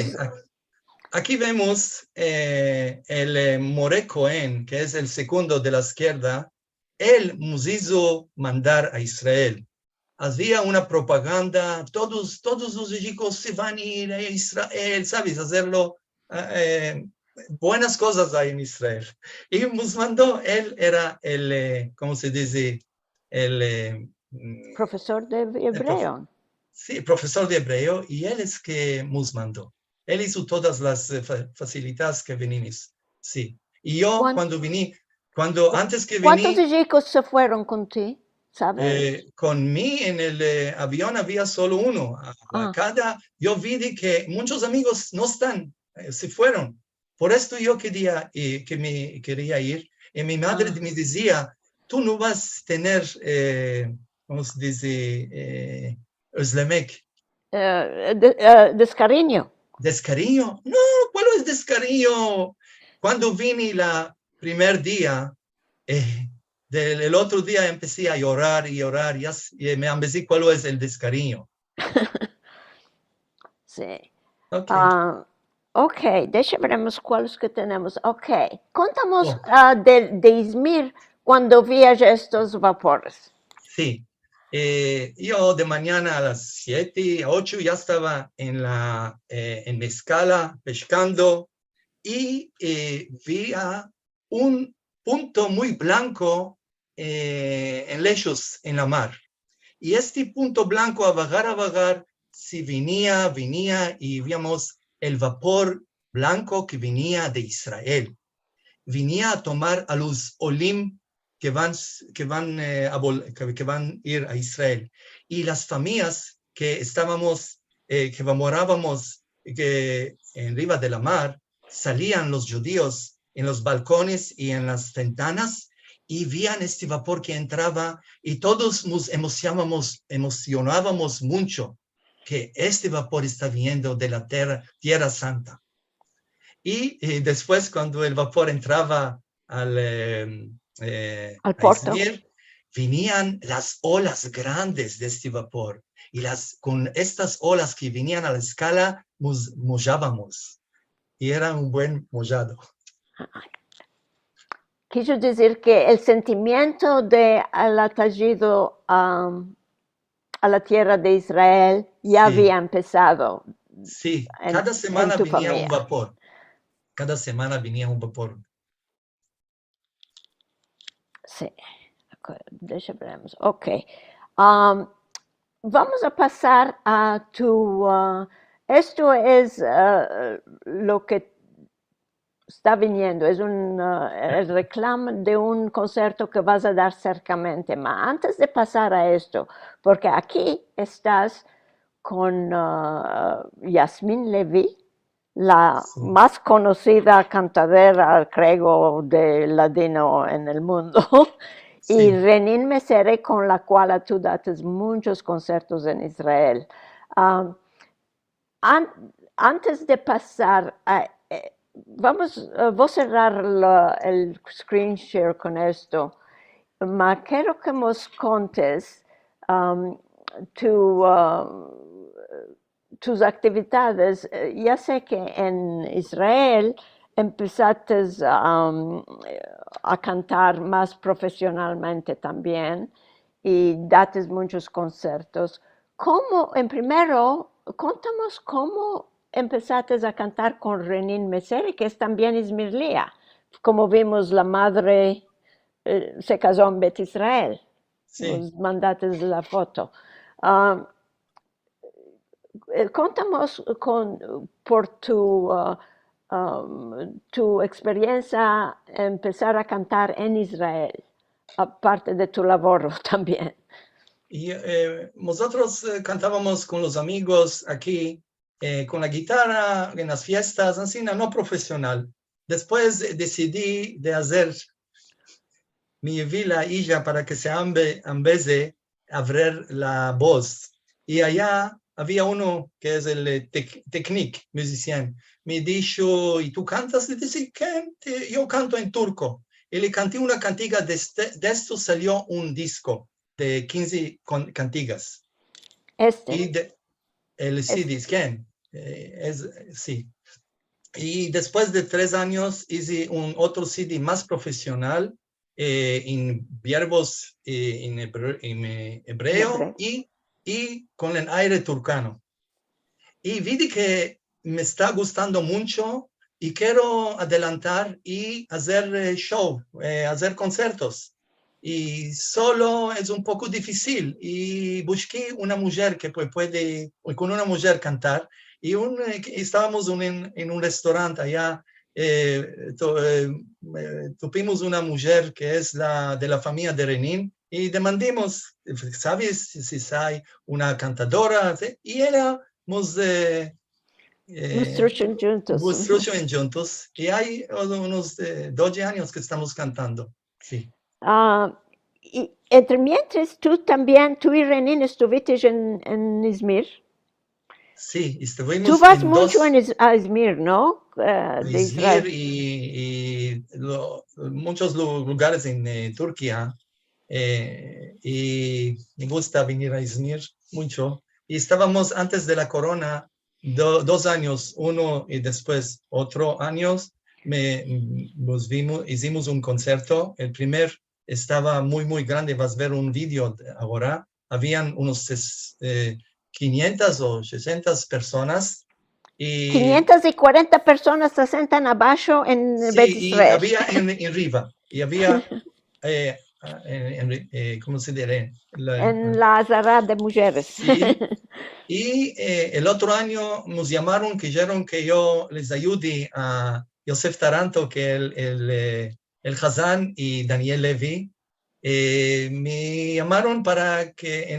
Speaker 3: aquí vemos el More Cohen, que es el segundo de la izquierda. Él nos hizo mandar a Israel. Había una propaganda, todos los chicos se van a ir a Israel, ¿sabes? Hacerlo buenas cosas ahí en Israel. Y nos mandó, él era el, ¿cómo se dice? El
Speaker 2: Profesor de hebreo.
Speaker 3: sí, profesor de hebreo, y él es que nos mandó. Él hizo todas las facilidades que vinimos, sí. Y yo antes que
Speaker 2: ¿Cuántos
Speaker 3: vení,
Speaker 2: chicos se fueron contigo? ¿Sabes?
Speaker 3: con mí en el avión había solo uno. Yo vi de que muchos amigos no están, se fueron. Por esto yo quería ir. Y mi madre me decía, tú no vas a tener, ¿cómo se dice? Özlemek.
Speaker 2: Descariño.
Speaker 3: ¿Descariño? No, ¿cuál es descariño? Cuando vine el primer día, el otro día empecé a llorar y llorar y me empecé cuál es el descariño.
Speaker 2: Sí.
Speaker 3: Ok.
Speaker 2: Ok, veremos cuáles que tenemos. Ok, contamos
Speaker 3: Oh,
Speaker 2: de Izmir cuando viaja estos vapores.
Speaker 3: sí. Yo de mañana a las 7, 8 ya estaba en Mezcala pescando y vi a un punto muy blanco en lejos en la mar. Y este punto blanco a vagar, si venía y vimos el vapor blanco que venía de Israel. Venía a tomar a los Olim que van a ir a Israel. Y las familias que que morábamos en arriba de la mar, salían los judíos en los balcones y en las ventanas y veían este vapor que entraba y todos nos emocionábamos mucho que este vapor está viniendo de la tierra santa. Y después cuando el vapor entraba
Speaker 2: Al
Speaker 3: a
Speaker 2: puerto.
Speaker 3: Izmir, venían las olas grandes de este vapor y con estas olas que venían a la escala nos mollábamos y era un buen mollado.
Speaker 2: Quiso decir que el sentimiento de al atallido a la tierra de Israel ya
Speaker 3: Sí,
Speaker 2: había empezado
Speaker 3: sí,
Speaker 2: en
Speaker 3: cada semana
Speaker 2: tu
Speaker 3: venía un
Speaker 2: familia.
Speaker 3: vapor. Cada semana venía un vapor.
Speaker 2: Sí, veremos. Ok. Vamos a pasar a esto es lo que está viniendo, es el reclamo de un concierto que vas a dar cercamente. Pero antes de pasar a esto, porque aquí estás con Yasmín Levy, la
Speaker 3: Sí,
Speaker 2: más conocida cantadera, creo, de ladino en el mundo, y
Speaker 3: sí.
Speaker 2: Renín Mesere, con la cual tú das muchos conciertos en Israel. Antes de pasar voy a cerrar el screen share con esto, pero quiero que nos contes tus actividades. Ya sé que en Israel empezaste a cantar más profesionalmente también y dates muchos conciertos. ¿Cómo, en primero, contamos cómo empezaste a cantar con Renín Mesere, que es también ismirlía? Como vimos, la madre se casó en Bet Israel.
Speaker 3: Sí.
Speaker 2: Nos mandaste la foto. Contamos por tu experiencia empezar a cantar en Israel, aparte de tu labor también.
Speaker 3: Y nosotros cantábamos con los amigos aquí, con la guitarra, en las fiestas, así, no profesional. Después decidí de hacer mi vila hija para que se ambeze a ver la voz. Y allá había uno que es el técnico, musician. Me dijo, ¿y tú cantas? Le dije, yo canto en turco. Y le canté una cantiga, de esto salió un disco de 15 cantigas. Y el CD, sí. Y después de 3 años hice un otro CD más profesional en verbos en hebreo y con el aire turcano. Y vi que me está gustando mucho y quiero adelantar y hacer show, hacer conciertos. Y solo es un poco difícil. Y busqué una mujer que puede con una mujer cantar. Y estábamos en un restaurante allá. Tuvimos una mujer que es de la familia de Renin y demandamos, ¿sabes si hay una cantadora? Y éramos
Speaker 2: Construction juntos.
Speaker 3: juntos y hay unos 12 años que estamos cantando. Sí.
Speaker 2: Y entre mientras, tú y Renin estuviste en Izmir.
Speaker 3: Sí, estuvimos
Speaker 2: Tú vas
Speaker 3: en
Speaker 2: mucho a Izmir, ¿no? De
Speaker 3: Izmir
Speaker 2: Israel.
Speaker 3: y muchos lugares en Turquía. Y me gusta venir a Izmir mucho. Y estábamos antes de la corona 2 años, uno y después otro años, hicimos un concierto. El primer estaba muy grande, vas a ver un vídeo ahora. Habían unos 500 o 600 personas. Y
Speaker 2: 540 personas se sentan abajo en Bet
Speaker 3: sí, y
Speaker 2: Israel.
Speaker 3: había en Riva, y había, ¿cómo se dice?
Speaker 2: En la Azara de mujeres.
Speaker 3: Sí. Y el otro año nos llamaron, que dijeron que yo les ayude a Yosef Taranto, que el Hazán y Daniel Levy. Me llamaron para que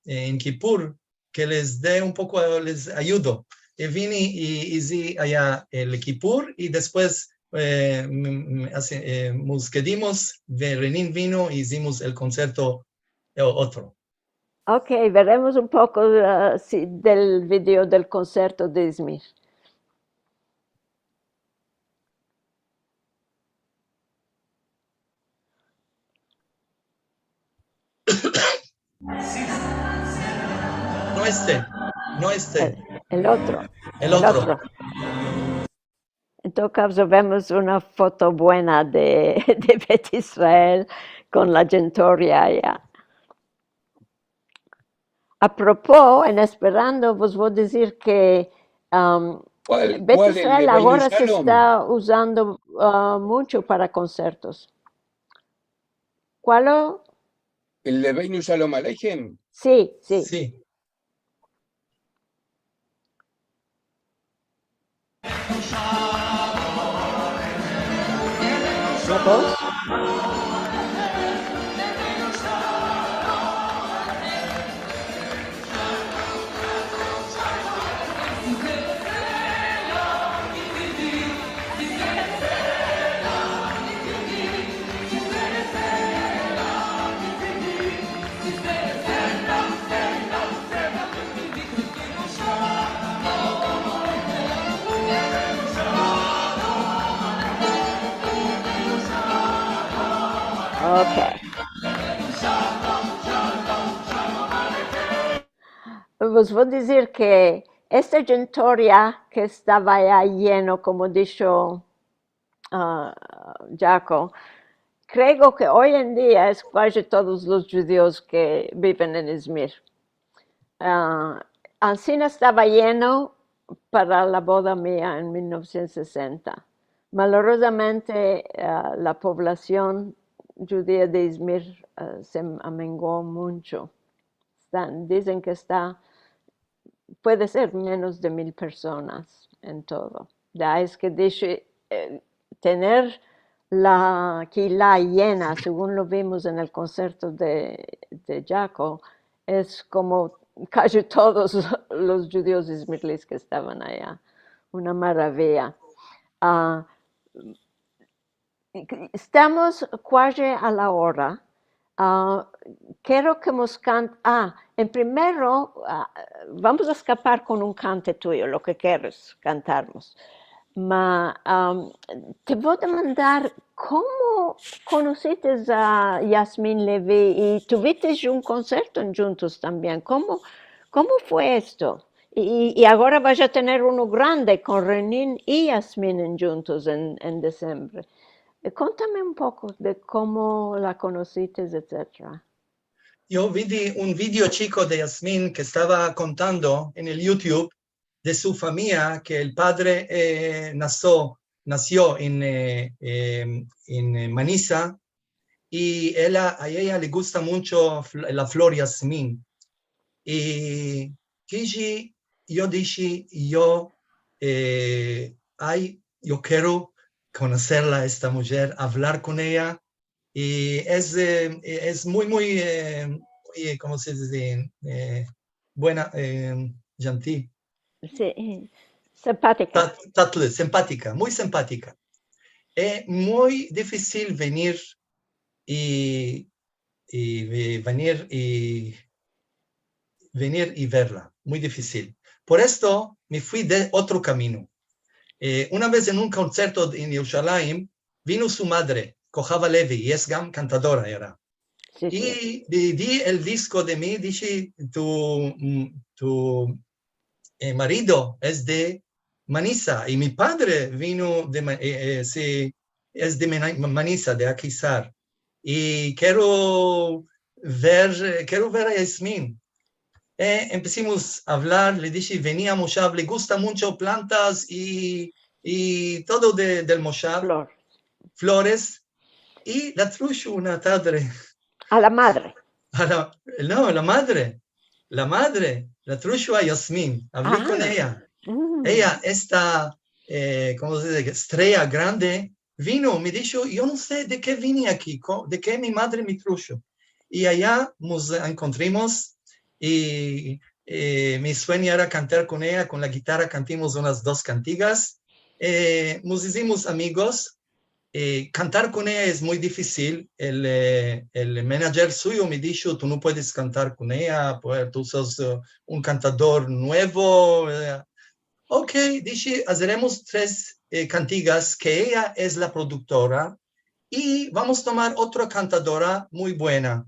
Speaker 3: en Kippur, que les dé un poco, les ayudo. Vine y hice allá el Kippur y después nos quedamos, Renin vino y hicimos el concierto otro.
Speaker 2: Ok, veremos un poco del video del concierto de Izmir.
Speaker 3: No este.
Speaker 2: El otro.
Speaker 3: El otro.
Speaker 2: En todo caso, vemos una foto buena de Bet Israel con la gentoria allá. A propósito, en Esperando, vos voy a decir que Bet Israel ahora se está usando mucho para conciertos. ¿Cuál?
Speaker 4: El de Beinu Shalom Aleichem.
Speaker 2: Sí. ¿La voz? Ok. Os voy a decir que esta gentoria que estaba allá lleno, como dijo Jaco, creo que hoy en día es casi todos los judíos que viven en Izmir. Ancina estaba lleno para la boda mía en 1960. Malorosamente, la población judía de Izmir se amengó mucho. Dicen que puede ser menos de 1000 personas en todo. Ya es que tener la Kila llena, según lo vimos en el concierto de Jaco, es como casi todos los judíos ismaelíes que estaban allá. Una maravilla. Estamos casi a la hora. Quiero que nos cante. En primero, vamos a escapar con un cante tuyo, lo que quieres cantarnos. Te voy a mandar cómo conociste a Yasmin Levy y tuviste un concierto juntos también. ¿Cómo fue esto? Y ahora vas a tener uno grande con Renin y Yasmín juntos en diciembre. Contame un poco de cómo la conociste, etcétera.
Speaker 3: Yo vi un video chico de Yasmín que estaba contando en el YouTube de su familia, que el padre nació en Manisa, y a ella le gusta mucho la flor Yasmín. Y Gigi, yo dije, yo quiero conocerla, esta mujer, hablar con ella. Y es muy, ¿cómo se dice? Buena, gentil.
Speaker 2: Sí, simpática.
Speaker 3: Simpática, muy simpática. Es muy difícil venir y venir y verla, muy difícil. Por esto me fui de otro camino. Una vez en un concierto en Jerusalén, vino su madre, Kojava Levi, y es cantadora era.
Speaker 2: Sí,
Speaker 3: Y
Speaker 2: sí.
Speaker 3: le di el disco de mí, dije, tu marido es de Manisa, y mi padre vino es de Manisa, de Akisar. Y quiero ver a Yasmín. Empezamos a hablar, le dije, venía a Moshav, le gusta mucho plantas y todo del Moshav,
Speaker 2: Flor.
Speaker 3: flores, y la trucho una tarde.
Speaker 2: A la madre.
Speaker 3: No, la madre, la trucho a Yasmín, hablé con ella. Ella, esta, ¿cómo se dice? Estrella grande, vino, me dijo, yo no sé de qué vine aquí, de qué mi madre me trucho. Y allá nos encontramos y mi sueño era cantar con ella, con la guitarra cantamos unas 2 cantigas. Nos hicimos amigos. Cantar con ella es muy difícil. El manager suyo me dijo, tú no puedes cantar con ella, pues tú sos un cantador nuevo. Ok, dije, haremos 3 cantigas, que ella es la productora, y vamos a tomar otra cantadora muy buena.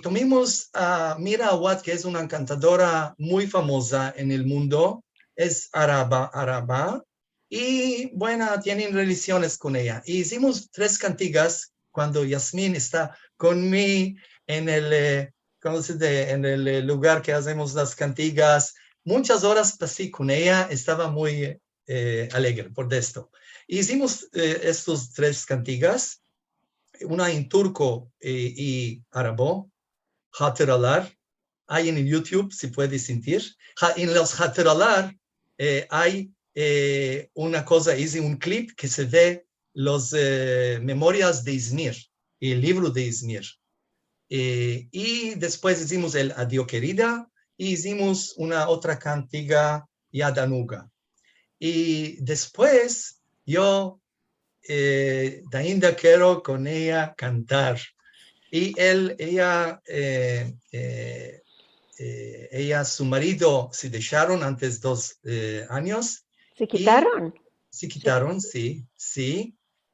Speaker 3: Tomamos a Mira Awad, que es una cantadora muy famosa en el mundo, es árabe, y bueno, tienen relaciones con ella. Y hicimos 3 cantigas cuando Yasmín está conmigo en en el lugar que hacemos las cantigas. Muchas horas pasé con ella, estaba muy alegre por esto. Hicimos estos 3 cantigas, una en turco y árabe, hatıralar. Hay en el YouTube, si puede sentir. En los hatıralar hay una cosa, hice un clip que se ve las memorias de Izmir, el libro de Izmir. Y después hicimos el Adiós Querida y hicimos una otra cantiga, Yadanuga. Y después yo ainda quiero con ella cantar. Y ella, su marido se dejaron antes 2 años.
Speaker 2: ¿Se quitaron?
Speaker 3: Se quitaron, sí.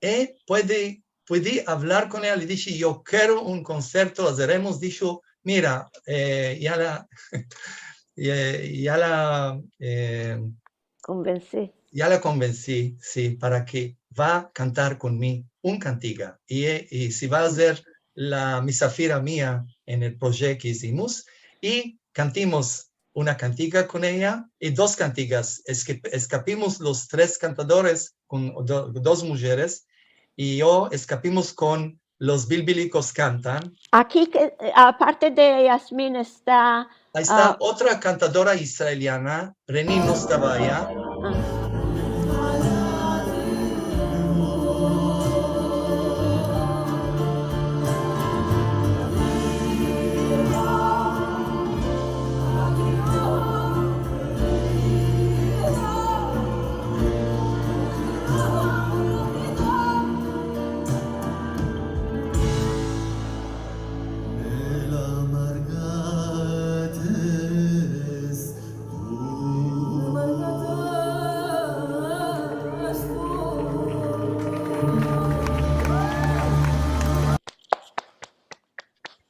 Speaker 3: Y pude hablar con ella, le dije, yo quiero un concierto, haremos, dijo, mira, ya la convencí, sí, para que va a cantar conmigo un cantiga. Y si va a hacer la misafira mía en el proyecto que hicimos, y cantamos una cantiga con ella y 2 cantigas. Escapimos los 3 cantadores con 2 mujeres, y yo escapimos con los bilbilicos cantan.
Speaker 2: Aquí, aparte de Yasmín, está...
Speaker 3: Ahí está otra cantadora israeliana, Renin no estaba allá.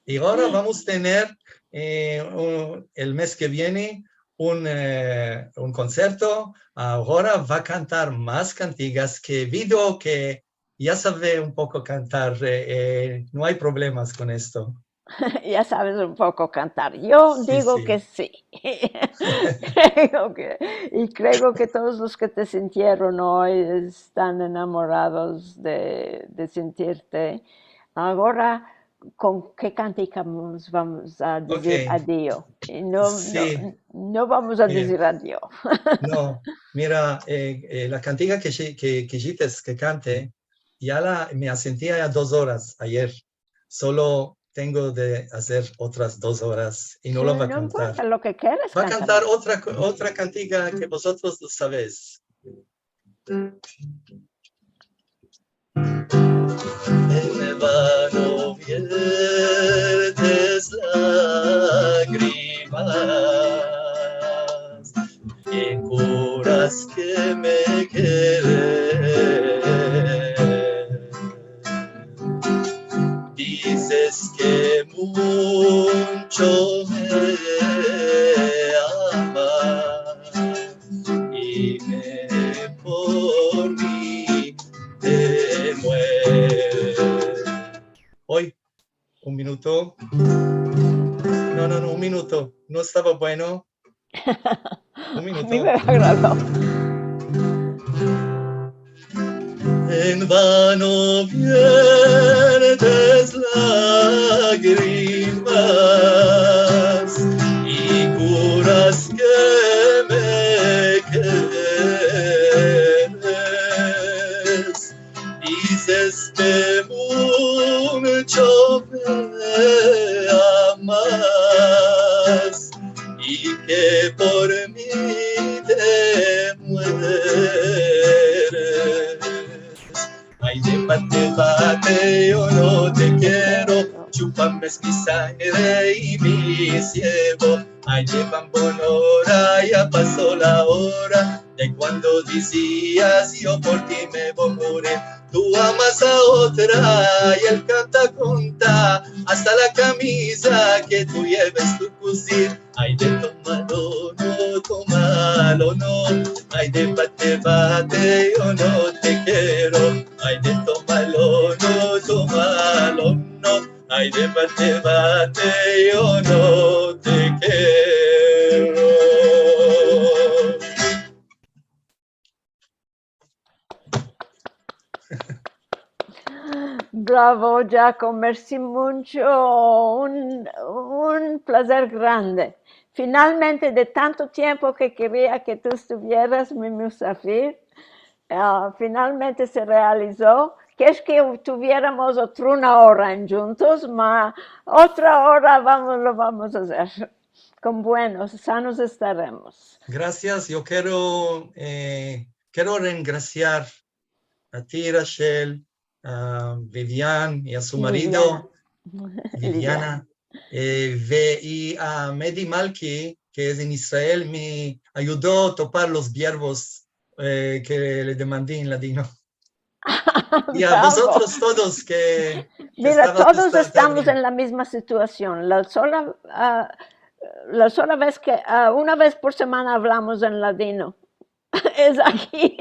Speaker 3: Y ahora vamos a tener el mes que viene un concierto, ahora va a cantar más cantigas que video que ya sabe un poco cantar, no hay problemas con esto.
Speaker 2: Ya sabes un poco cantar. Yo
Speaker 3: Sí,
Speaker 2: digo
Speaker 3: sí.
Speaker 2: que sí. Creo que todos los que te sintieron hoy están enamorados de sentirte. Ahora, ¿con qué canticamos vamos a decir
Speaker 3: Ok,
Speaker 2: adiós? Y no, no,
Speaker 3: sí,
Speaker 2: no vamos a
Speaker 3: bien.
Speaker 2: decir adiós.
Speaker 3: No, mira, la cantiga que quisites que cante, me asentía ya 2 horas ayer. Solo tengo de hacer otras 2 horas y no
Speaker 2: Sí,
Speaker 3: la va a
Speaker 2: no
Speaker 3: cantar.
Speaker 2: importa lo que quieras
Speaker 3: Va a
Speaker 2: cantar.
Speaker 3: cantar otra cantiga que vosotros sabéis. En vano viertes lágrimas, en curas que me quieres. Dices que mucho me amas y que por mí te mueres. Hoy, un minuto. No, un minuto. No estaba bueno. Un
Speaker 2: A mí
Speaker 3: minuto.
Speaker 2: me agradó.
Speaker 3: En vano viertes lágrimas y curas que me quieres. Dices que mucho me amas y que por mí te mueres. Ay, debate, yo no te quiero, chúpame mi sangre y mi ciego. Ay, de Pamplona, ya pasó la hora de cuando decías yo por ti me voy a morir. Tú amas a otra y él canta conta hasta la camisa que tú lleves tu cosir. Ay, de tómalo, no. Ay, de bate, yo no te quiero. Ay, de tómalo, no. Ay, de bate, yo no te quiero.
Speaker 2: Bravo, Jaco, merci mucho. Un placer grande. Finalmente, de tanto tiempo que quería que tú estuvieras, mi Musafir, finalmente se realizó. Que es que tuviéramos una hora en juntos, mas otra hora lo vamos a hacer. Con buenos, sanos estaremos.
Speaker 3: Gracias, yo quiero reengraciar a ti, Rachel, a Vivian y a su marido, Liliana, y a Medi Malki, que es en Israel, me ayudó a topar los verbos que le demandé en ladino. Y a
Speaker 2: Bravo.
Speaker 3: vosotros todos que
Speaker 2: Mira,
Speaker 3: estabas
Speaker 2: todos
Speaker 3: esta
Speaker 2: estamos
Speaker 3: tarde.
Speaker 2: en la misma situación. La sola vez que, una vez por semana hablamos en ladino, es aquí,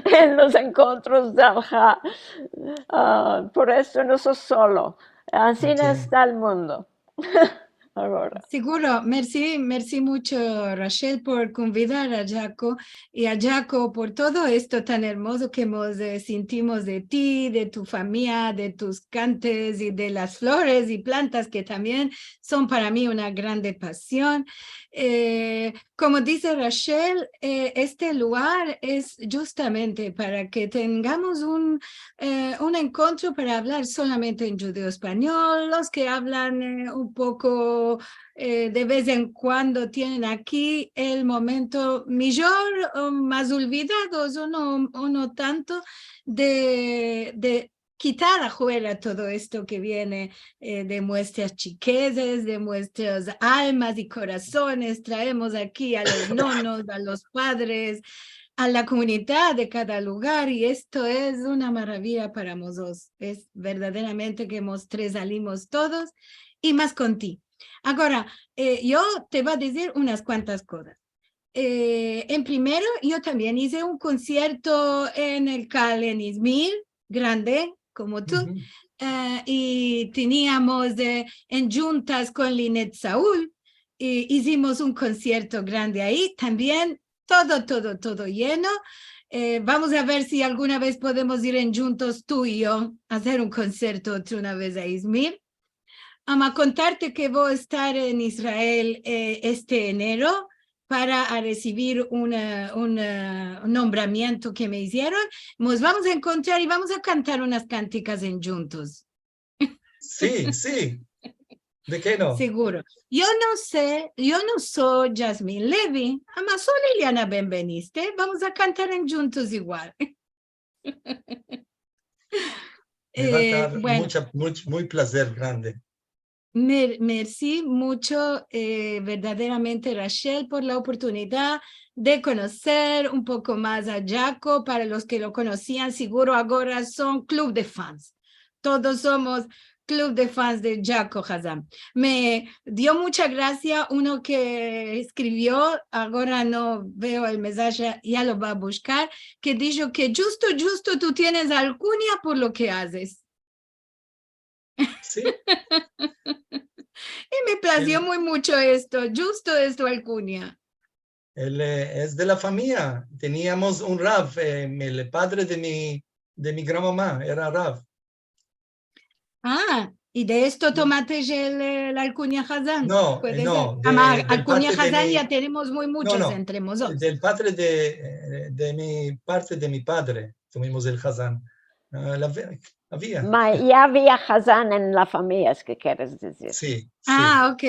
Speaker 2: en los encuentros de Alja. Por eso no sos solo. Así
Speaker 3: Okay.
Speaker 2: está el mundo. Ahora.
Speaker 1: Seguro, merci mucho, Rachel, por convidar a Jaco y a Jaco por todo esto tan hermoso que sentimos de ti, de tu familia, de tus cantes y de las flores y plantas que también son para mí una grande pasión. Como dice Rachel, este lugar es justamente para que tengamos un encuentro para hablar solamente en judeo español, los que hablan un poco de vez en cuando tienen aquí el momento mejor o más olvidados o no tanto de quitar afuera todo esto que viene de nuestras chiquezas, de nuestras almas y corazones. Traemos aquí a los nonos, a los padres, a la comunidad de cada lugar y esto es una maravilla para nosotros. Es verdaderamente que salimos todos y más contigo. Ahora, yo te voy a decir unas cuantas cosas. En primero, yo también hice un concierto en el Cal en Izmir, grande, como tú,
Speaker 3: Ujú.
Speaker 1: y teníamos en juntas con Linet Saúl, y hicimos un concierto grande ahí, también todo lleno. Vamos a ver si alguna vez podemos ir en juntos tú y yo a hacer un concierto otra vez a Izmir. A contarte que voy a estar en Israel este enero para recibir un nombramiento que me hicieron. Nos vamos a encontrar y vamos a cantar unas cánticas en juntos.
Speaker 3: Sí, sí. ¿De qué no?
Speaker 1: Seguro. Yo no soy Jasmine Levy, ama soy Liliana Benveniste. Vamos a cantar en juntos igual.
Speaker 3: Me va a dar
Speaker 1: Bueno.
Speaker 3: muy placer grande.
Speaker 1: Merci mucho, verdaderamente, Rachel, por la oportunidad de conocer un poco más a Jaco. Para los que lo conocían, seguro ahora son club de fans. Todos somos club de fans de Jaco Hazam. Me dio mucha gracia uno que escribió, ahora no veo el mensaje, ya lo va a buscar, que dijo que justo tú tienes alcurnia por lo que haces.
Speaker 3: Sí.
Speaker 1: Y me plació muy mucho esto, justo esto, alcurnia.
Speaker 3: Él es de la familia. Teníamos un Rav, el padre de mi gran mamá era Rav.
Speaker 1: Ah, y de esto tomaste la alcurnia Hazán.
Speaker 3: No,
Speaker 1: Puede ser.
Speaker 3: no,
Speaker 1: Amar,
Speaker 3: del
Speaker 1: alcurnia
Speaker 3: padre de
Speaker 1: Hazán
Speaker 3: mi,
Speaker 1: ya tenemos muy muchos
Speaker 3: no,
Speaker 1: entre nosotros.
Speaker 3: del padre de mi parte de mi padre, tuvimos el Hazán. Había.
Speaker 2: Ya había Hazán en la familia, es que quieres decir.
Speaker 3: Sí, sí.
Speaker 1: Ah, ok.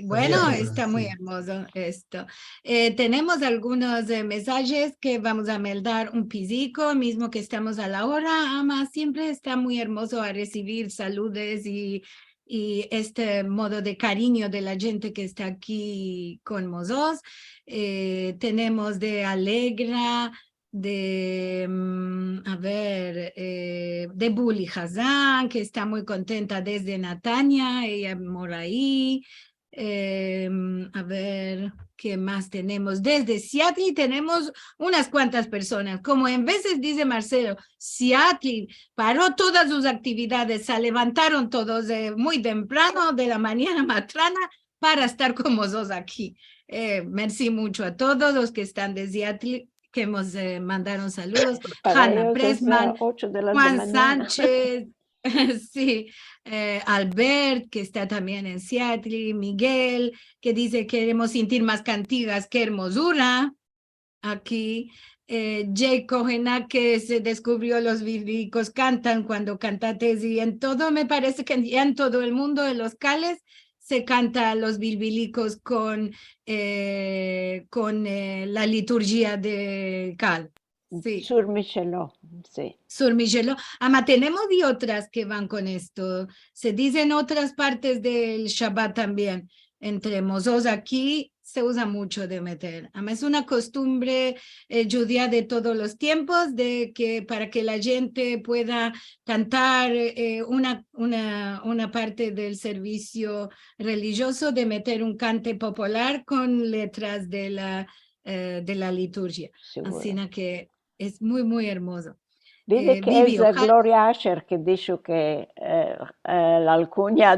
Speaker 1: Bueno,
Speaker 3: Había Hazán,
Speaker 1: está muy
Speaker 3: sí.
Speaker 1: hermoso esto. Tenemos algunos mensajes que vamos a meldar un pisico, mismo que estamos a la hora. Ama, siempre está muy hermoso a recibir saludes y este modo de cariño de la gente que está aquí con nosotros. Tenemos de Alegra, de, de Bully Hazán, que está muy contenta desde Natania, ella mora ahí. A ver, ¿qué más tenemos? Desde Seattle tenemos unas cuantas personas, como en veces dice Marcelo, Seattle paró todas sus actividades, se levantaron todos muy temprano de la mañana matrana para estar con nosotros aquí. Merci mucho a todos los que están de Seattle, que nos mandaron saludos.
Speaker 2: Para
Speaker 1: Hanna
Speaker 2: ellos es
Speaker 1: Pressman,
Speaker 2: 8 de la
Speaker 1: Juan
Speaker 2: mañana.
Speaker 1: Sánchez, sí, Albert, que está también en Seattle, Miguel, que dice queremos sentir más cantigas, qué hermosura aquí. Jay Cohenack, que se descubrió los bíblicos cantan cuando cantates, y en todo, me parece que ya en todo el mundo, en los cales, se canta los bíblicos con la liturgia de cal. Sí.
Speaker 2: Sur Michelot, sí.
Speaker 1: Sur Michelot. Ama, tenemos y otras que van con esto. Se dice en otras partes del Shabbat también. Entre mozos aquí se usa mucho de meter. Ama, es una costumbre judía de todos los tiempos, de que para que la gente pueda cantar una parte del servicio religioso, de meter un cante popular con letras de la liturgia.
Speaker 2: Seguro.
Speaker 1: Así que es muy hermoso.
Speaker 2: Dice que
Speaker 1: Vivi,
Speaker 2: es Gloria Asher que dijo que la alcurnia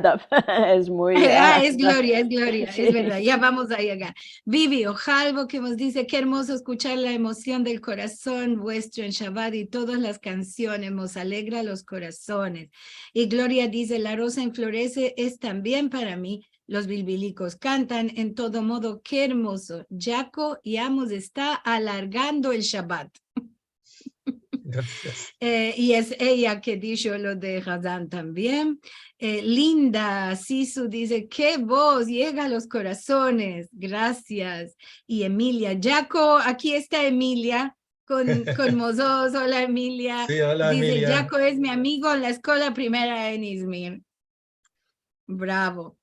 Speaker 2: es muy...
Speaker 1: es Gloria,
Speaker 2: sí.
Speaker 1: es verdad, ya vamos a llegar. Vivi Ojalvo, que nos dice, qué hermoso escuchar la emoción del corazón vuestro en Shabbat y todas las canciones, nos alegra los corazones. Y Gloria dice, la rosa enflorece es también para mí. Los bilbilicos cantan, en todo modo, qué hermoso. Jaco y Amos está alargando el Shabbat.
Speaker 3: Gracias.
Speaker 1: Y es ella que dijo lo de Hazán también. Linda Sisu dice, qué voz, llega a los corazones, gracias. Y Emilia, Jaco, aquí está Emilia con mozos. Hola Emilia.
Speaker 3: Sí, hola,
Speaker 1: dice,
Speaker 3: Emilia.
Speaker 1: Jaco es mi amigo en la escuela primera en Izmir. Bravo.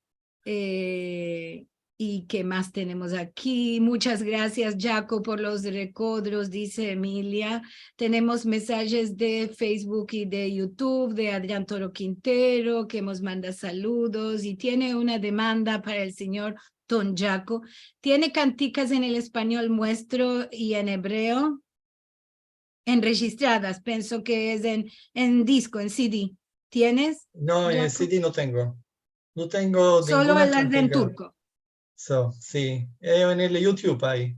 Speaker 1: ¿Y qué más tenemos aquí? Muchas gracias, Jaco, por los recodros, dice Emilia. Tenemos mensajes de Facebook y de YouTube de Adrián Toro Quintero, que nos manda saludos y tiene una demanda para el señor Don Jaco. ¿Tiene canticas en el español nuestro y en hebreo? Enregistradas, pienso que es en disco, en CD. ¿Tienes?
Speaker 3: No, en el
Speaker 1: Jaco?
Speaker 3: CD no tengo. No tengo
Speaker 1: Solo
Speaker 3: ninguna
Speaker 1: las en
Speaker 3: cantiga.
Speaker 1: turco.
Speaker 3: Sí, en el YouTube hay.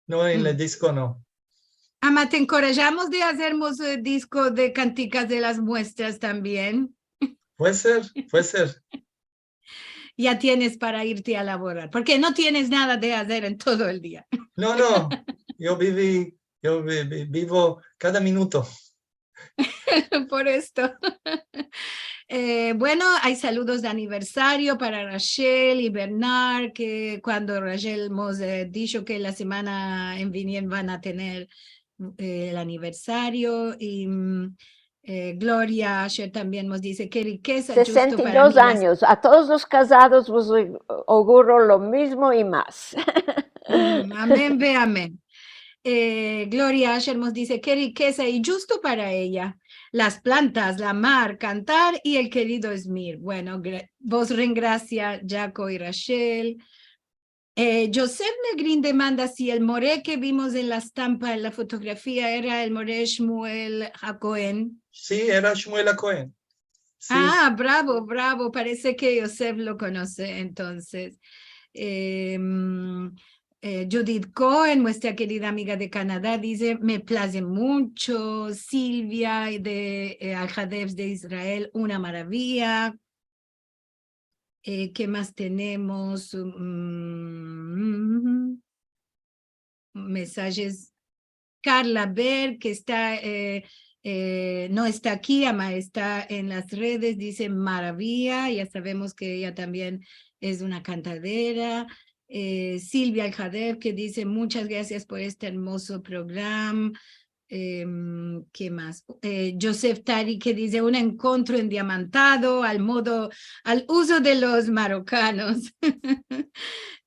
Speaker 3: No, en el disco no.
Speaker 1: Ama, te encorajamos de hacernos disco de canticas de las muestras también.
Speaker 3: Puede ser, puede ser.
Speaker 1: Ya tienes para irte a laborar, porque no tienes nada de hacer en todo el día.
Speaker 3: No, no, yo vivo cada minuto.
Speaker 1: Por esto. Bueno, hay saludos de aniversario para Rachel y Bernard, que cuando Rachel hemos dicho que la semana en viniendo van a tener el aniversario y Gloria Asher también nos dice qué riqueza. justo para
Speaker 2: 62
Speaker 1: mí
Speaker 2: años. A todos los casados vos auguro lo mismo y más.
Speaker 1: Amén, ve amén. Gloria Asher nos dice qué riqueza y justo para ella. Las plantas, la mar, cantar y el querido Esmir. Bueno, vos gracia, Jaco y Rachel. Joseph Negrin demanda si el moré que vimos en la estampa, en la fotografía, era el moré Shmuel Hacohen.
Speaker 3: Sí, era Shmuel Cohen. Sí.
Speaker 1: Ah, bravo, bravo. Parece que Joseph lo conoce entonces. Judith Cohen, nuestra querida amiga de Canadá, dice, me place mucho. Silvia de Al-Hadef de Israel, una maravilla. ¿Qué más tenemos? Mensajes. Carla Ver, que está, no está aquí, ama, está en las redes, dice maravilla, ya sabemos que ella también es una cantadera. Silvia Aljader, que dice muchas gracias por este hermoso programa. ¿Qué más? Joseph Tari, que dice un encuentro endiamantado al uso de los marrocanos.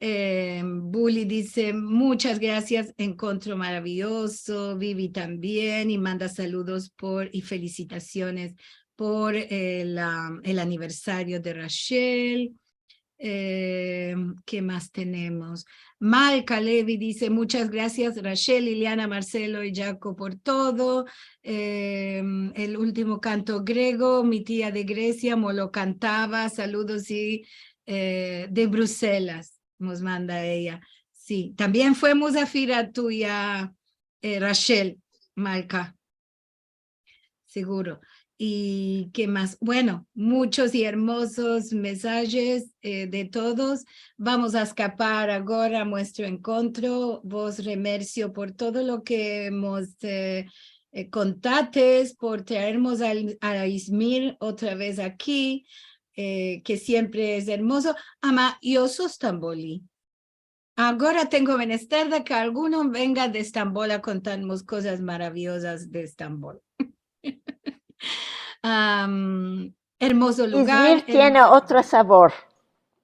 Speaker 1: Bully dice muchas gracias, encuentro maravilloso. Vivi también y manda saludos y felicitaciones por el aniversario de Rachel. ¿Qué más tenemos? Malca Levi dice muchas gracias Rachel, Liliana, Marcelo y Jaco por todo. El último canto griego, mi tía de Grecia me lo cantaba, saludos y de Bruselas nos manda ella. Sí, también fue musafira tuya, Rachel, Malca, seguro. ¿Y qué más? Bueno, muchos y hermosos mensajes de todos. Vamos a escapar ahora a nuestro encuentro. Vos, Remercio, por todo lo que hemos contates, por traernos a Izmir otra vez aquí, que siempre es hermoso. Ama, yo soy Stamboli. Ahora tengo menester de que alguno venga de Estambul a contarnos cosas maravillosas de Estambul. Hermoso lugar.
Speaker 2: Izmir tiene otro sabor.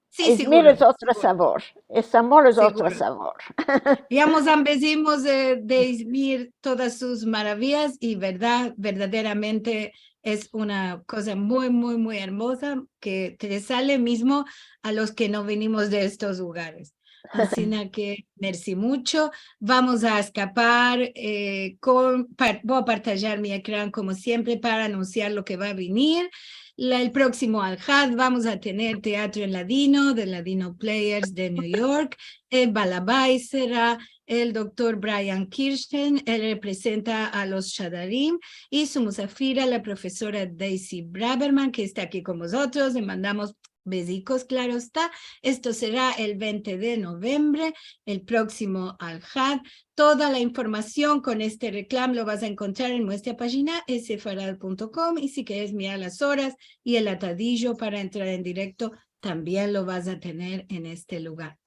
Speaker 1: Sí,
Speaker 2: Izmir
Speaker 1: seguro,
Speaker 2: es otro
Speaker 1: seguro,
Speaker 2: sabor. Estambul es otro
Speaker 1: seguro.
Speaker 2: sabor.
Speaker 1: Digamos, ambecimos de Izmir todas sus maravillas y verdaderamente es una cosa muy, muy, muy hermosa que te sale mismo a los que no venimos de estos lugares. Así que merci mucho. Vamos a escapar voy a partillar mi ecrán como siempre para anunciar lo que va a venir. El próximo Al-Had vamos a tener teatro en Ladino, de Ladino Players de New York. El Balabay será el doctor Brian Kirsten, él representa a los Shadarim, y su musafira, la profesora Daisy Braverman, que está aquí con nosotros. Le mandamos besicos, claro está. Esto será el 20 de noviembre, el próximo Al-Had. Toda la información con este reclamo lo vas a encontrar en nuestra página sfarad.com, y si quieres mirar las horas y el atadillo para entrar en directo, también lo vas a tener en este lugar.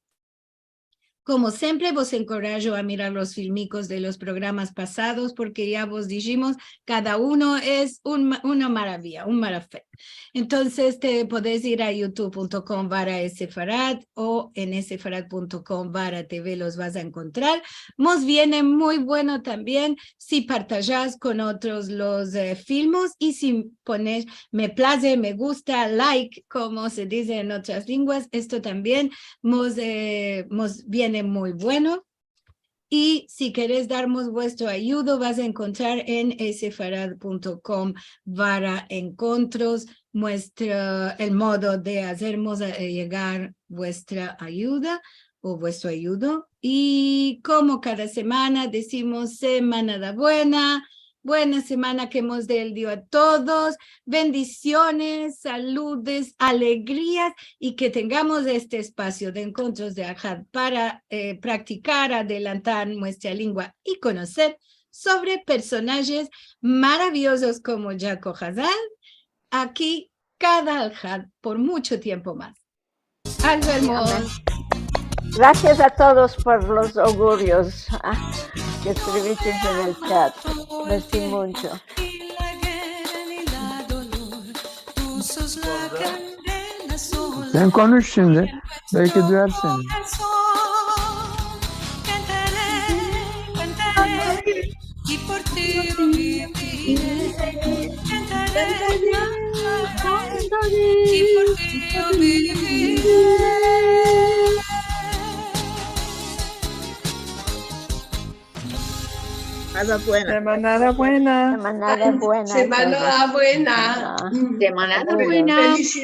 Speaker 1: Como siempre, vos encorajo a mirar los filmicos de los programas pasados, porque ya vos dijimos, cada uno es una maravilla, un marafé. Entonces, te podés ir a youtube.com/Sefarad o en sefarad.com/TV los vas a encontrar. Nos viene muy bueno también si partajas con otros los filmos y si pones me place, me gusta, like, como se dice en otras lenguas, esto también nos viene muy bueno. Y si querés darnos vuestro ayuda, vas a encontrar en sefarad.com/encontros el modo de hacernos llegar vuestra ayuda o vuestro ayudo. Y como cada semana decimos semana da buena semana que hemos del día a todos, bendiciones, saludes, alegrías y que tengamos este espacio de encuentros de Ahad para practicar, adelantar nuestra lengua y conocer sobre personajes maravillosos como Jaco Hazal, aquí cada Ahad por mucho tiempo más. Albermos.
Speaker 2: Gracias a todos por los augurios que escribiste en el chat. Merci mucho.
Speaker 5: Sen konuş şimdi. Belki duyar seni.
Speaker 6: Semana buena.
Speaker 2: Semana buena.
Speaker 7: Semana buena.
Speaker 2: Semana
Speaker 7: Felicidades.